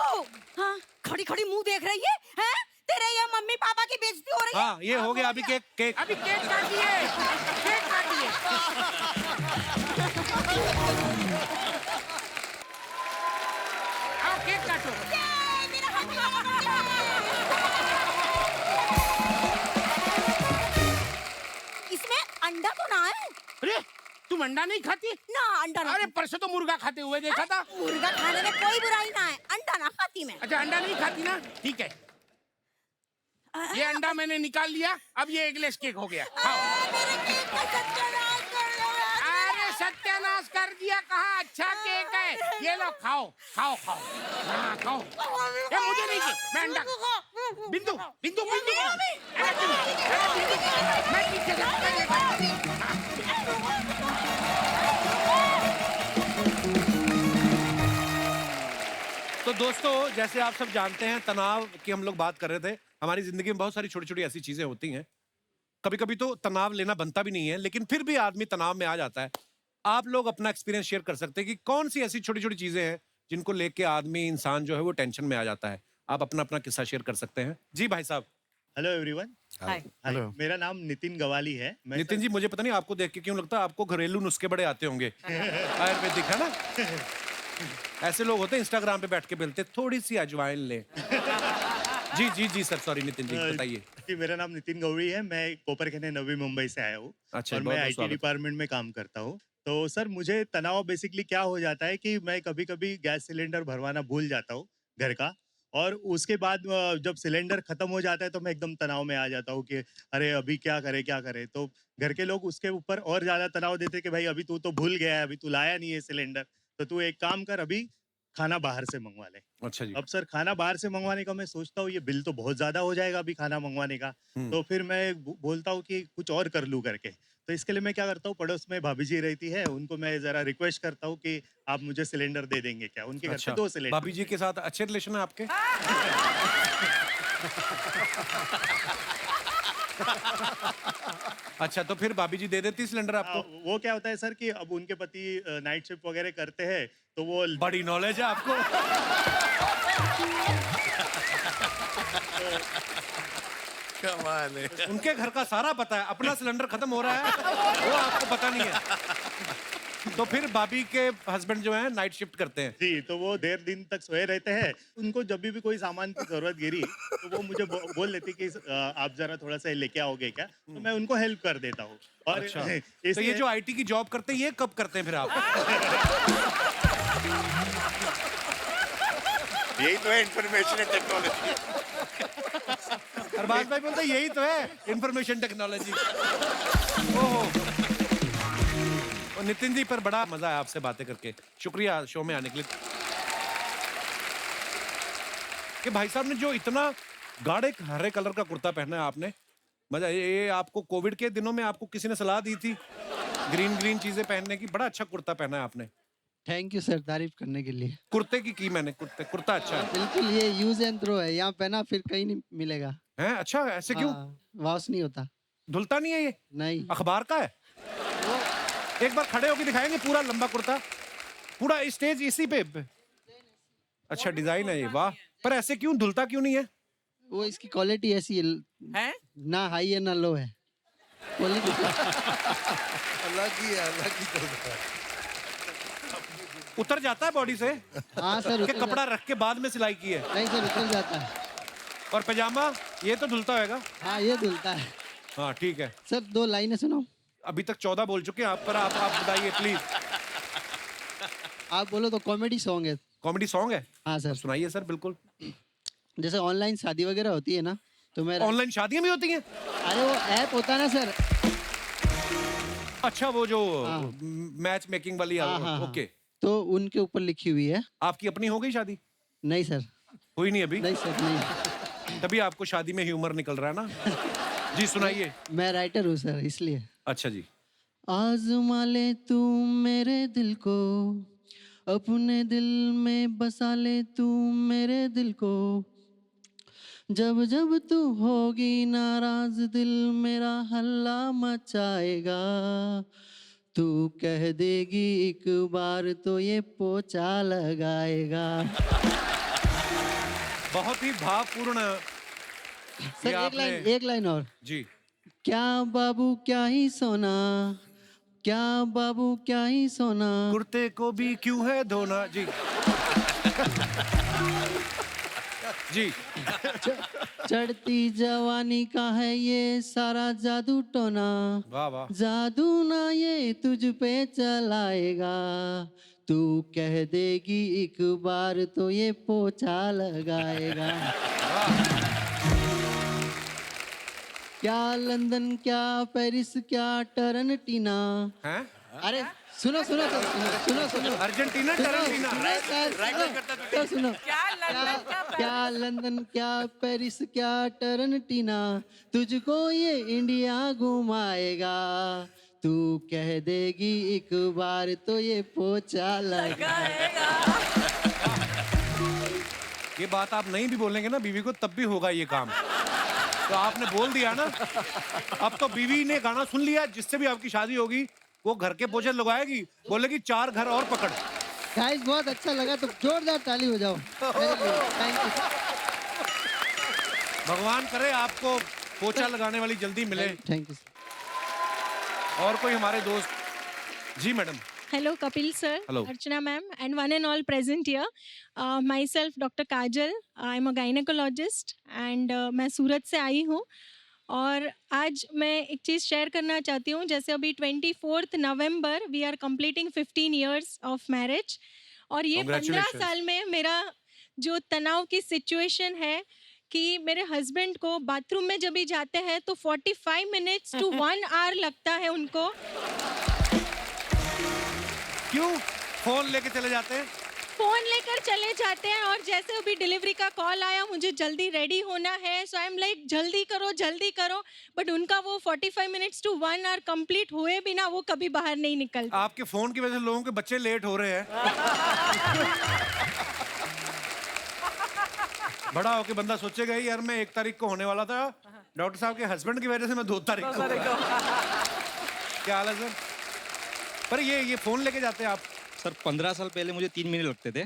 हाँ खड़ी खड़ी मुंह देख रही है, हैं? तेरे ये मम्मी पापा की बेइज्जती हो रही है। हाँ ये हो गया, अभी केक केक अभी केक काटिए, केक काटिए। आओ केक काटो। मेरा हैप्पी वाला बर्थडे है। इसमें अंडा तो ना है? अरे तुम अंडा नहीं खाती? ना अंडा ना। अरे परसों तो मुर्गा खाते हुए देखा था। मुर्गा खाने में कोई बुराई ना है, अंडा ना खाती मैं। अच्छा अंडा नहीं खाती ना, ठीक है। ये अंडा मैंने निकाल लिया, अब ये एगलेस केक हो गया। खाओ। मेरे केक का सत्यानाश कर दो यार। अरे सत्यानाश कर दिया, कहाँ अच्छा केक है। ये लो खाओ खाओ खाओ, हाँ खाओ। ये मुझे नहीं चाहिए, मैं अंडा। बिंदु बिंदु बिंदु, मैं पीछे से तो दोस्तों, जैसे आप सब जानते हैं, तनाव की हम लोग बात कर रहे थे। हमारी जिंदगी में बहुत सारी छोटी छोटी ऐसी चीजें होती हैं, कभी कभी तो तनाव लेना बनता भी नहीं है, लेकिन फिर भी आदमी तनाव में आ जाता है। आप लोग अपना एक्सपीरियंस शेयर कर सकते हैं कि कौन सी ऐसी छोटी छोटी चीजें हैं जिनको लेके आदमी, इंसान जो है वो टेंशन में आ जाता है। आप अपना अपना किस्सा शेयर कर सकते हैं। जी भाई साहब। Hello everyone. हाय। हेलो, मेरा नाम नितिन गवाली है। मैं नितिन जी, मुझे पता नहीं आपको देख के क्यों लगता है आपको घरेलू नुस्खे बड़े आते होंगे। आयुर्वेदिक है ना? ऐसे लोग होते हैं इंस्टाग्राम पे बैठ के बोलते थोड़ी सी अजवाइन ले। जी जी जी सर, सॉरी नितिन जी, बताइए। जी, मेरा नाम नितिन गौरी है। मैं कोपरखैनी नवी मुंबई से आया हूँ। अच्छा, और बहुत मैं बहुत आईटी स्वागत। डिपार्टमेंट में काम करता हूँ। तो सर, मुझे तनाव बेसिकली क्या हो जाता है कि मैं कभी कभी गैस सिलेंडर भरवाना भूल जाता हूँ घर का, और उसके बाद जब सिलेंडर खत्म हो जाता है तो मैं एकदम तनाव में आ जाता हूँ कि अरे अभी क्या करे। तो घर के लोग उसके ऊपर और ज्यादा तनाव देते कि भाई अभी तू तो भूल गया है, अभी तू लाया नहीं है सिलेंडर, तो तू एक काम कर, अभी खाना बाहर से मंगवा ले। अच्छा जी। अब सर, खाना बाहर से मंगवाने का मैं सोचता हूँ ये बिल तो बहुत ज्यादा हो जाएगा अभी खाना मंगवाने का। तो फिर मैं बोलता हूँ कि कुछ और कर लूँ करके। तो इसके लिए मैं क्या करता हूँ, पड़ोस में भाभी जी रहती है, उनको मैं जरा रिक्वेस्ट करता हूँ कि आप मुझे सिलेंडर दे देंगे क्या। उनके घर अच्छा, पे 2 सिलेंडर। भाभी जी के साथ अच्छे रिलेशन है आपके? अच्छा, तो फिर भाभी जी दे देती सिलेंडर आपको? वो क्या होता है सर कि अब उनके पति नाइट शिफ्ट वगैरह करते हैं, तो वो बड़ी नॉलेज है आपको। कमाल है। उनके घर का सारा पता है, अपना सिलेंडर खत्म हो रहा है वो आपको पता नहीं है। तो फिर भाभी के हस्बैंड जो है नाइट शिफ्ट करते हैं। जी, तो वो देर दिन तक सोए रहते हैं। उनको जब भी कोई सामान की जरूरत गिरी तो वो मुझे बोल देती कि आप जरा थोड़ा सा लेके आओगे क्या, तो मैं उनको हेल्प कर देता हूँ। और अच्छा, तो ये जो आईटी की जॉब करते हैं ये कब करते हैं फिर आप? यही तो है इंफॉर्मेशन टेक्नोलॉजी। अरबाज भाई बोलते हैं यही तो है इंफॉर्मेशन टेक्नोलॉजी। ओहो, और नितिन जी, पर बड़ा मजा आया आपसे बातें करके। शुक्रिया शो में आने के लिए। कि भाई साहब ने जो इतना गाढ़े हरे कलर का कुर्ता पहना है आपने, मजा ये आपको कोविड के दिनों में आपको किसी ने सलाह दी थी ग्रीन चीजें पहनने की? बड़ा अच्छा कुर्ता पहना है आपने। थैंक यू सर, तारीफ करने के लिए। कुर्ते की मैंने, कुर्ता अच्छा है। बिल्कुल, ये यूज एंड थ्रो है, यहाँ पहना फिर कहीं नहीं मिलेगा। हैं? अच्छा, ऐसे क्यों? वॉश नहीं होता। धुलता नहीं है ये? नहीं। अखबार का है? एक बार खड़े होके दिखाएंगे पूरा लंबा कुर्ता, पूरा स्टेज इसी पे? अच्छा, डिजाइन है ये, वाह। पर ऐसे क्यों, धुलता क्यों नहीं है? वो इसकी क्वालिटी ऐसी है, ना हाई है ना लो है। क्वालिटी अलग ही चलता है। उतर जाता है बॉडी से? हाँ सर, कि कपड़ा रख के बाद में सिलाई की है? नहीं सर, उतर जाता है। और पैजामा ये तो धुलता होगा? हाँ, ये धुलता है। हाँ ठीक है सर। 2 लाइनें सुनो। अभी तक 14 बोल चुके हैं आप, पर आप बताइए प्लीज। आप बोलो तो कॉमेडी सॉन्ग है। कॉमेडी सॉन्ग है? हाँ सर। सुनाइए सर, बिल्कुल। जैसे ऑनलाइन शादी वगैरह होती है ना, तो मैं ऑनलाइन शादियां भी होती हैं? अरे वो ऐप होता है ना सर। अच्छा, वो जो मैच मेकिंग वाली। ओके। तो उनके ऊपर लिखी हुई है। आपकी अपनी हो गई शादी? नहीं सर। हुई नहीं अभी? नहीं सर, नहीं। तभी आपको शादी में ह्यूमर निकल रहा है ना। जी सुनाइए। मैं राइटर हूँ सर, इसलिए। अच्छा जी। आज़मा ले तू मेरे दिल को, अपने दिल में बसा ले तू मेरे दिल को, जब जब तू होगी नाराज दिल मेरा हल्ला मचाएगा, तू कह देगी एक बार तो ये पोछा लगाएगा। बहुत ही भावपूर्ण। सर एक लाइन और जी। क्या बाबू क्या ही सोना, क्या बाबू क्या ही सोना, कुर्ते को भी क्यों है धोना। जी जी। चढ़ती जवानी का है ये सारा जादू टोना, वाह वाह। जादू ना ये तुझ पे चलाएगा, तू कह देगी एक बार तो ये पोछा लगाएगा। क्या लंदन क्या पेरिस क्या टरनटीना। हैं? अरे सुनो सुनो सुनो सुनो। अर्जेंटीना टरनटीना। सुनो। क्या लंदन क्या पेरिस क्या टरनटीना, तुझको ये इंडिया घुमाएगा, तू कह देगी एक बार तो ये पोछा लगाएगा। ये बात आप नहीं भी बोलेंगे ना बीवी को तब भी होगा ये काम। तो आपने बोल दिया ना, अब तो बीवी ने गाना सुन लिया, जिससे भी आपकी शादी होगी वो घर के पोछे लगाएगी, बोलेगी 4 घर और पकड़। गाइस बहुत अच्छा लगा, तो जोरदार ताली हो जाओ। Thank you. भगवान करे आपको पोछा लगाने वाली जल्दी मिले। थैंक यू और कोई हमारे दोस्त। जी madam. Hello, Kapil sir, Hello. Archana ma'am, and one and all present here. Myself, Dr. Kajal. I'm a gynecologist and मैं सूरत से आई हूँ और आज मैं एक चीज़ शेयर करना चाहती हूँ। जैसे अभी 24 November we are completing 15 years of marriage और ये 15 Congratulations. साल में मेरा जो तनाव की सिचुएशन है कि मेरे हस्बैंड को बाथरूम में जब भी जाते हैं तो 45 मिनट्स टू 1 hour लगता है उनको। क्यों फोन लेके चले जाते हैं? फोन लेकर चले जाते हैं और जैसे अभी डिलीवरी का कॉल आया मुझे जल्दी रेडी होना है, सो आई एम लाइक जल्दी करो, बट उनका वो 45 मिनट्स टू 1 hour कंप्लीट हुए बिना वो कभी बाहर नहीं निकलते। आपके फोन की वजह से लोगों के बच्चे लेट हो रहे हैं। बड़ा होके बंदा सोचेगा यार मैं 1 तारीख को होने वाला था, डॉक्टर साहब के हस्बैंड की वजह से मैं 2 तारीख को। क्या हाल है सर? पर ये फोन लेके जाते हैं आप? सर 15 साल पहले मुझे 3 महीने लगते थे।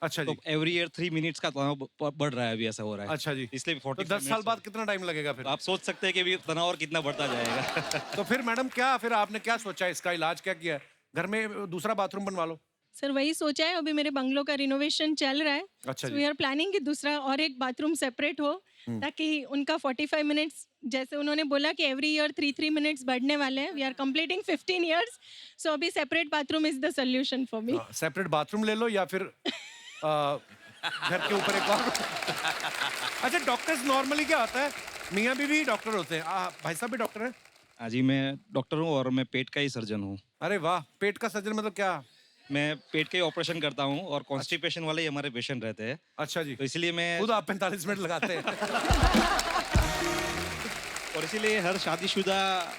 अच्छा जी। तो एवरी ईयर 3 मिनट्स का तनाव बढ़ रहा है, अभी ऐसा हो रहा है। अच्छा जी। इसलिए 45 तो 10 साल बाद कितना टाइम लगेगा फिर? आप सोच सकते हैं कि अभी तनाव और कितना बढ़ता जाएगा। तो फिर मैडम क्या फिर आपने क्या सोचा, इसका इलाज क्या किया? घर में दूसरा बाथरूम बनवा लो। सर वही सोचा है, अभी मेरे बंगलो का रिनोवेशन चल रहा है। अच्छा वी आर प्लानिंग कि दूसरा और एक बाथरूम सेपरेट हो ताकि उनका 45 मिनट्स, जैसे उन्होंने बोला कि एवरी ईयर 3 मिनट्स बढ़ने वाले हैं। वी आर कंप्लीटिंग 15 years, सो अभी separate bathroom is the solution for me. Separate bathroom ले लो या फिर घर के ऊपर एक और। अच्छा डॉक्टर्स नॉर्मली क्या होता है, मियाँ बीवी डॉक्टर होते हैं, भाई साहब भी डॉक्टर हैं? हाँ जी, मैं डॉक्टर हूँ और मैं पेट का ही सर्जन हूँ। अरे वाह, पेट का सर्जन मतलब क्या? मैं पेट के ऑपरेशन करता हूँ और कॉन्स्टिपेशन वाले ही हमारे पेशेंट रहते हैं। अच्छा जी। तो इसलिए मैं खुद आप 45 मिनट लगाते हैं। और इसीलिए हर शादीशुदा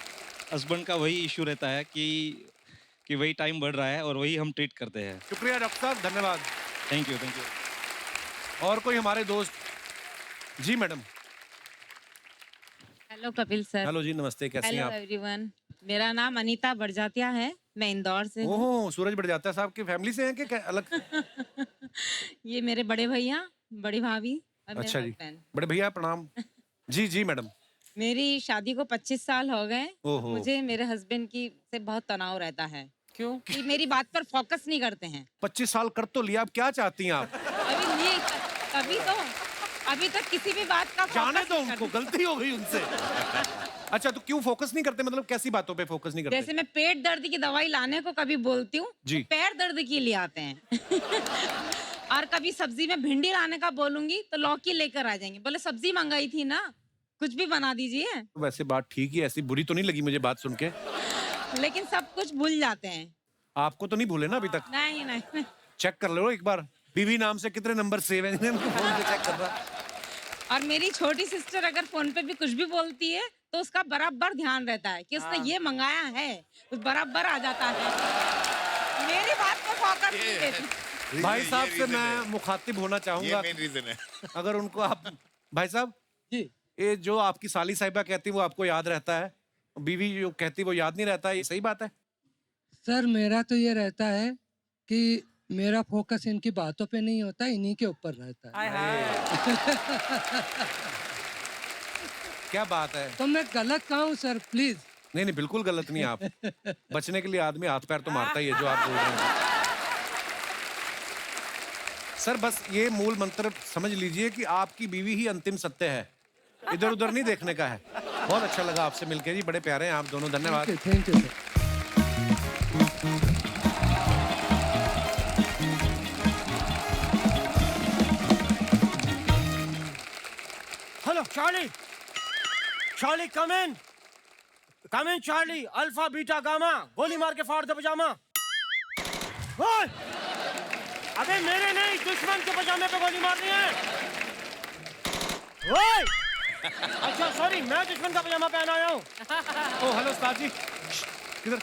हस्बैंड का वही इशू रहता है कि वही टाइम बढ़ रहा है और वही हम ट्रीट करते हैं। शुक्रिया डॉक्टर साहब, धन्यवाद। Thank you. और कोई हमारे दोस्त? जी madam. Hello Kapil sir. Hello जी, नमस्ते, कैसे हैं हेलो आप? एवरीवन, मेरा नाम अनीता बड़जात्या है, मैं इंदौर से हूँ। ओह, सूरज बड़जात्या साहब की फैमिली से हैं कि क्या अलग? ये मेरे बड़े भैया, बड़ी भाभी और अच्छा मेरा जी, husband। बड़े भैया प्रणाम। जी जी मैडम। मेरी शादी को 25 साल हो गए। ओहो। मुझे मेरे हस्बैंड की से बहुत तनाव रहता है। क्यों? कि मेरी बात पर फोकस नहीं करते हैं। 25 साल कर तो लिया, अब क्या चाहती हैं आप? अभी तक किसी भी बात का जाने focus दो नहीं उनको, करते। गलती हो गई उनसे। अच्छा तो क्यों फोकस नहीं करते, मतलब कैसी बातों पे फोकस नहीं करते? जैसे मैं पेट दर्द की दवाई लाने को कभी बोलती हूँ, जी। पैर दर्द की ले आते हैं। और कभी सब्जी में भिंडी लाने का बोलूंगी तो लौकी लेकर आ जाएंगे, बोले सब्जी मंगाई थी ना, कुछ भी बना दीजिए। वैसे बात ठीक ही, ऐसी बुरी तो नहीं लगी मुझे बात सुन के। लेकिन सब कुछ भूल जाते हैं। आपको तो नहीं भूले ना अभी तक? नहीं नहीं। चेक कर लो एक बार, बीवी नाम से कितने नंबर सेव हैं, इनको फोन पे चेक कर रहा। और मेरी छोटी सिस्टर अगर फोन पे भी कुछ भी बोलती है तो उसका बराबर ध्यान रहता है कि उसने ये मंगाया है, तो बराबर आ जाता है। मेरी बात पे फोकस नहीं देती। भाई साहब से मैं मुखातिब होना चाहूंगा। ये मेन रीजन है। अगर उनको आप, भाई साहब जी, ये जो आपकी साली साहिबा कहती वो आपको याद रहता है, बीवी जो कहती वो याद नहीं रहता, ये सही बात है? सर मेरा तो ये रहता है कि मेरा फोकस इनकी बातों पे नहीं होता, इन्हीं के ऊपर रहता है। क्या बात है? तो मैं गलत कहाँ हूँ सर, प्लीज? नहीं नहीं, बिल्कुल गलत नहीं आप। बचने के लिए आदमी हाथ पैर तो मारता ही है, जो आप बोल रहे हैं। सर बस ये मूल मंत्र समझ लीजिए कि आपकी बीवी ही अंतिम सत्य है, इधर उधर नहीं देखने का है। बहुत अच्छा लगा आपसे मिलकर जी, बड़े प्यारे हैं आप दोनों, धन्यवाद। Thank you sir. Hello Charlie, Charlie come in Charlie, alpha beta gamma, गोली मार के फाड़ दे पजामा। ओए! अबे मेरे नहीं, दुश्मन के पजामे पे गोली मारनी है। ओए! अच्छा सॉरी, मैं दुश्मन का पजामा पहन आया हूँ। ओ हेलो उस्ताद जी, किधर?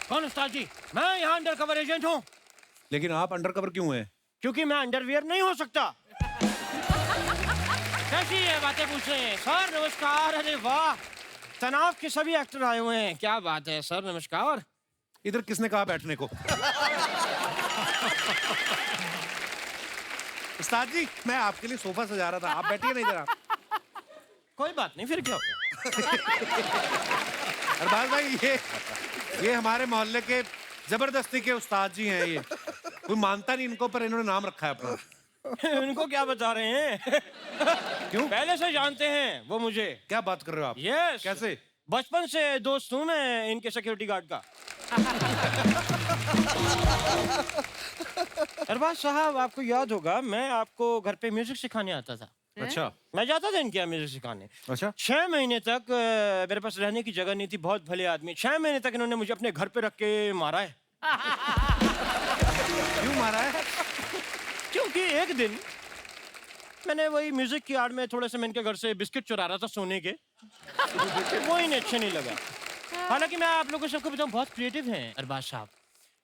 कौन उस्ताद जी? मैं यहाँ अंडर कवर एजेंट हूँ। लेकिन आप अंडर कवर क्यों हैं? क्योंकि मैं अंडरवियर नहीं हो सकता। कैसी है बातें पूछ रहे हैं? सर नमस्कार। अरे वाह, तनाव के सभी एक्टर आए हुए हैं, क्या बात है सर, नमस्कार। इधर किसने कहा बैठने को? उस्ताद जी मैं आपके लिए सोफा सजा रहा था, आप बैठिए ना इधर। आप कोई बात नहीं, फिर क्या हो गया? अरबाज भाई ये हमारे मोहल्ले के जबरदस्ती के उस्ताद जी हैं। ये कोई मानता नहीं इनको, पर इन्होंने नाम रखा है अपना। इनको क्या बता रहे हैं? क्यों? पहले से जानते हैं वो मुझे। क्या बात कर रहे हो आप? यस। कैसे? बचपन से दोस्त हूँ मैं इनके सिक्योरिटी गार्ड का। अरबाज साहब, आपको याद होगा मैं आपको घर पे म्यूजिक सिखाने आता था। अच्छा। मैं जाता था इनके यहाँ म्यूजिक सिखाने। अच्छा। 6 महीने तक मेरे पास रहने की जगह नहीं थी। बहुत भले आदमी। 6 महीने तक इन्होंने मुझे अपने घर पे रख के मारा है। क्यों मारा है? क्योंकि एक दिन मैंने वही म्यूजिक की आड़ में थोड़े से मैं इनके घर से बिस्किट चुरा रहा था सोने के। वो इन्हें अच्छे नहीं लगा। हालांकि मैं आप लोगों को सबको बताऊं, बहुत क्रिएटिव हैं अरबाज साहब,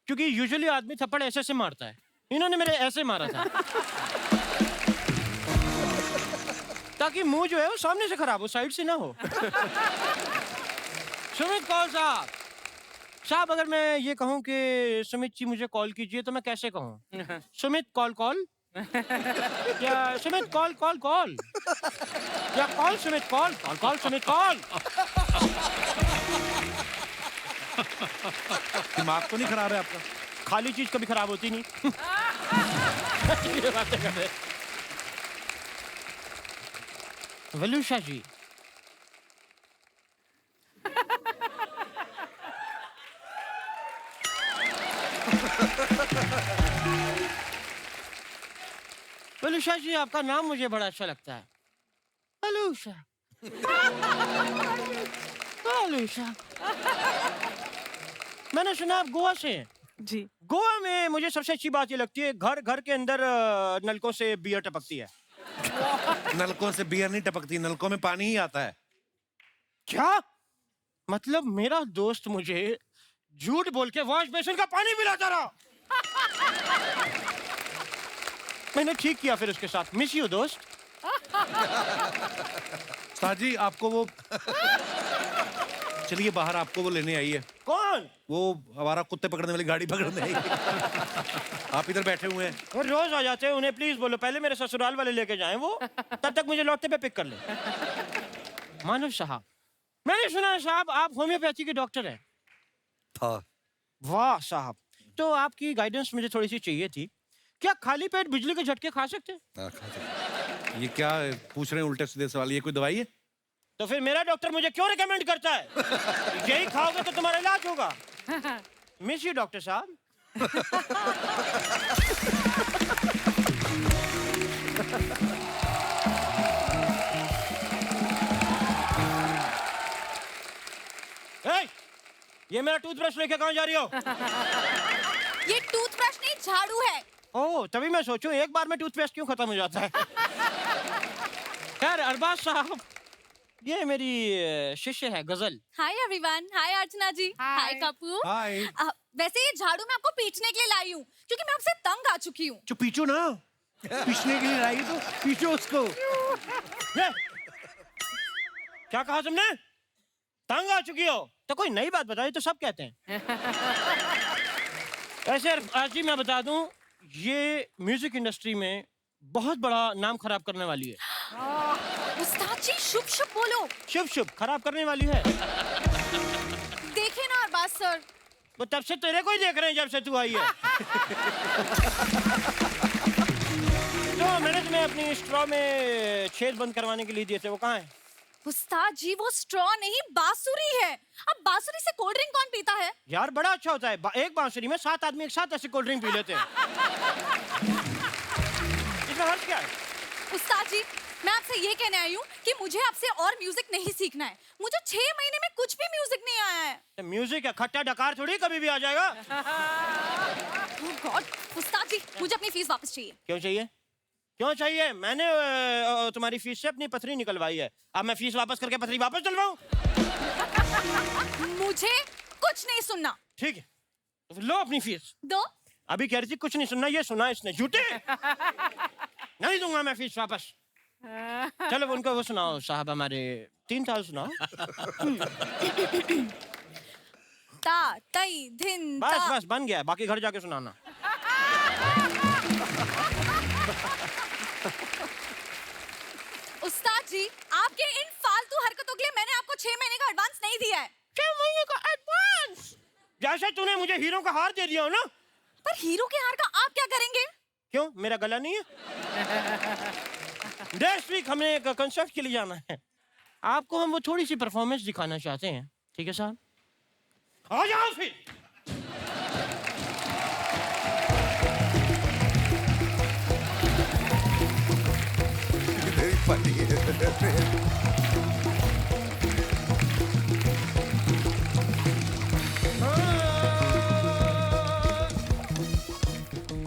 क्योंकि यूजुअली आदमी थप्पड़ ऐसे से मारता है, इन्होंने मेरे ऐसे मारा था ताकि मुंह जो है वो सामने से खराब हो, साइड से ना हो। सुमित कौल साहब, अगर मैं ये कहूं कि सुमित जी मुझे कॉल कीजिए तो मैं कैसे कहूं? सुमित कॉल या सुमित कॉल या call Sumit call Sumit call. दिमाग तो नहीं खराब है आपका? खाली चीज कभी खराब होती नहीं। ये बातें कर रहे। वलूषा जी, वलूषा जी, आपका नाम मुझे बड़ा अच्छा लगता है। वलूषा वलूषा। मैंने सुना आप गोवा से हैं। जी। गोवा में मुझे सबसे अच्छी बात ये लगती है, घर के अंदर नलकों से बियर टपकती है। नलकों से बियर नहीं टपकती, नलकों में पानी ही आता है। क्या मतलब? मेरा दोस्त मुझे झूठ बोल के वॉश बेसिन का पानी पिलाता रहा। मैंने ठीक किया फिर उसके साथ। मिस यू दोस्त। उस्ताद जी, आपको वो चलिए बाहर, आपको वो लेने आई है। कौन? वो हमारा कुत्ते पकड़ने वाली गाड़ी पकड़ने आई है। आप इधर बैठे हुए हैं। वो रोज आ जाते हैं, उन्हें प्लीज बोलो पहले मेरे ससुराल वाले लेके जाएं, वो तब तक मुझे लौटते पे पिक कर ले। मानव साहब, मैंने सुना है साहब आप होम्योपैथी के डॉक्टर हैं। था। वाह साहब, तो आपकी गाइडेंस मुझे थोड़ी सी चाहिए थी। क्या खाली पेट बिजली के झटके खा सकते हैं? ये क्या पूछ रहे हैं उल्टे सीधे सवाल? ये कोई दवाई है? तो फिर मेरा डॉक्टर मुझे क्यों रिकमेंड करता है? यही खाओगे तो तुम्हारा इलाज होगा। मिस यू डॉक्टर साहब। ये मेरा टूथब्रश लेके कहाँ जा रही हो? ये टूथब्रश नहीं, झाड़ू है। ओह, तभी मैं सोचूं एक बार में टूथपेस्ट क्यों खत्म हो जाता है। खैर अरबाज साहब, ये मेरी शिष्य है Ghazal. Hi everyone. Hi Archana ji. Hi Kapoor. Hi. वैसे ये झाड़ू मैं आपको पीटने के लिए लाई हूँ, क्योंकि मैं आपसे तंग आ चुकी हूँ। जो पीछो ना, पीछने के लिए लाई तो पीछो उसको। क्या कहा तुमने? तंग आ चुकी हो? तो कोई नई बात बताई तो सब कहते हैं। ऐसे आज जी मैं बता दूं, ये म्यूजिक इंडस्ट्री में बहुत बड़ा नाम खराब करने वाली है। उस्ताद जी शुभ शुभ बोलो। शुभ खराब करने वाली है। देखिए ना अरबाज सर, वो तब से तेरे को ही देख रहे हैं जब से तू आई है। तो मैंने तुम्हें अपनी स्ट्रॉ में छेद बंद करवाने के लिए दिए थे, वो कहाँ है? उस्ताद जी वो स्ट्रॉ नहीं, बांसुरी है। अब बांसुरी से कोल्ड ड्रिंक कौन पीता है? यार बड़ा अच्छा होता है, एक बांसुरी में 7 आदमी एक साथ ऐसे कोल्ड ड्रिंक पी लेते हैं। इसमें हर्ष क्या है? उस्ताद जी, मैं आपसे ये कहने आई हूँ कि मुझे आपसे और म्यूजिक नहीं सीखना है। मुझे 6 महीने में कुछ भी म्यूजिक नहीं आया है। तो म्यूजिक है, खट्टा डकार थोड़ी कभी भी आ जाएगा। Oh God, उस्ताद जी मुझे अपनी फीस वापस चाहिए। क्यों चाहिए? क्यों चाहिए? मैंने तुम्हारी फीस से अपनी पथरी निकलवाई है, अब मैं फीस वापस करके पथरी वापस डलवाऊं? मुझे कुछ नहीं सुनना। ठीक है, तो लो अपनी फीस। दो। अभी कह रही थी कुछ नहीं सुनना, ये सुना इसने। झूठे। नहीं दूंगा मैं फीस वापस। चलो उनको वो सुनाओ साहब, हमारे 3 ताल सुनाओ। ता तई धिन ता। बस बन गया, बाकी घर जाके सुनाना। उस्ताद जी आपके इन आपको 6 महीने का एडवांस नहीं दिया है। 6 महीने का एडवांस? जैसे तूने मुझे हीरो का हार दे दिया हो ना। पर हीरो के हार का आप क्या करेंगे? क्यों, मेरा गला नहीं है? नेक्स्ट वीक हमें एक कंसर्ट के लिए जाना है, आपको हम वो थोड़ी सी परफॉर्मेंस दिखाना चाहते हैं, ठीक है साहब? आ जाओ फिर। Very funny.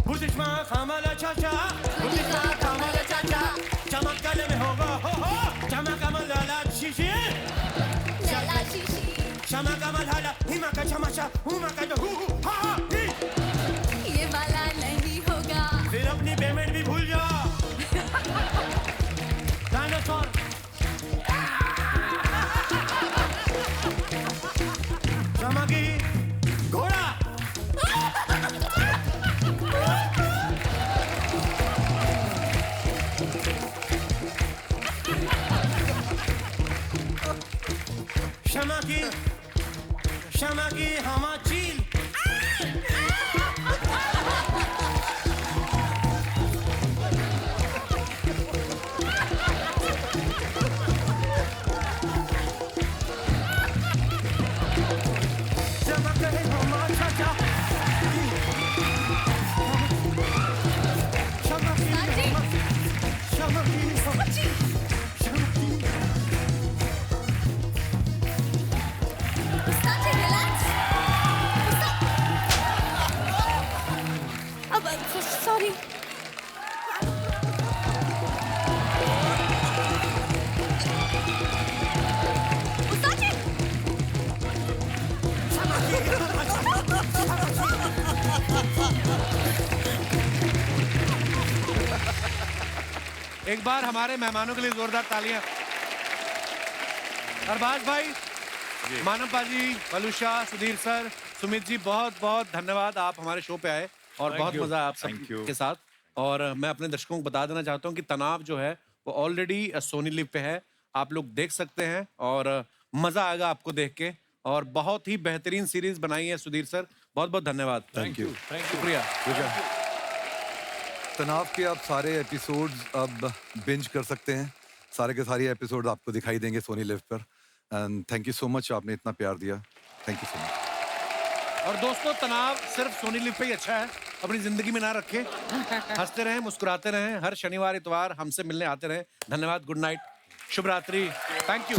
बुर्दिशमा खामाला चाचा, बुर्दिशमा खामाला चाचा, चमक गले में होगा हो, चमक कमल लाला शीशी, लाला शीशी, चमक कमल हाला, हिमा का चमचा, हुमा का जो हु हा ही, ये वाला नहीं होगा। फिर अपनी पेमेंट भी भूल जा। डायनासोर, चमकी, घोड़ा, शमा की हमा चील, चमक रहे हमा चाचा, शमा की सॉरी। एक बार हमारे मेहमानों के लिए जोरदार तालियां। अरबाज भाई, मानव पाजी, पलूषा, सुधीर सर, सुमित जी, बहुत बहुत धन्यवाद, आप हमारे शो पे आए और Thank बहुत you. मजा आप Thank सब you. के साथ। और मैं अपने दर्शकों को बता देना चाहता हूँ कि तनाव जो है वो ऑलरेडी सोनी लिव पे है, आप लोग देख सकते हैं और मजा आएगा आपको देख के। और बहुत ही बेहतरीन सीरीज बनाई है सुधीर सर, बहुत बहुत धन्यवाद। Thank you. शुक्रिया। तनाव के आप सारे एपिसोड्स अब बिंज कर सकते हैं, सारे के सारे एपिसोड आपको दिखाई देंगे सोनी लिव पर। And thank you so much, आपने इतना प्यार दिया, थैंक यू सो मच। और दोस्तों, तनाव सिर्फ सोनी लिव पे ही अच्छा है, अपनी जिंदगी में ना रखें, हंसते रहें, मुस्कुराते रहें, हर शनिवार इतवार हमसे मिलने आते रहें। धन्यवाद, गुड नाइट, शुभ रात्रि, थैंक यू।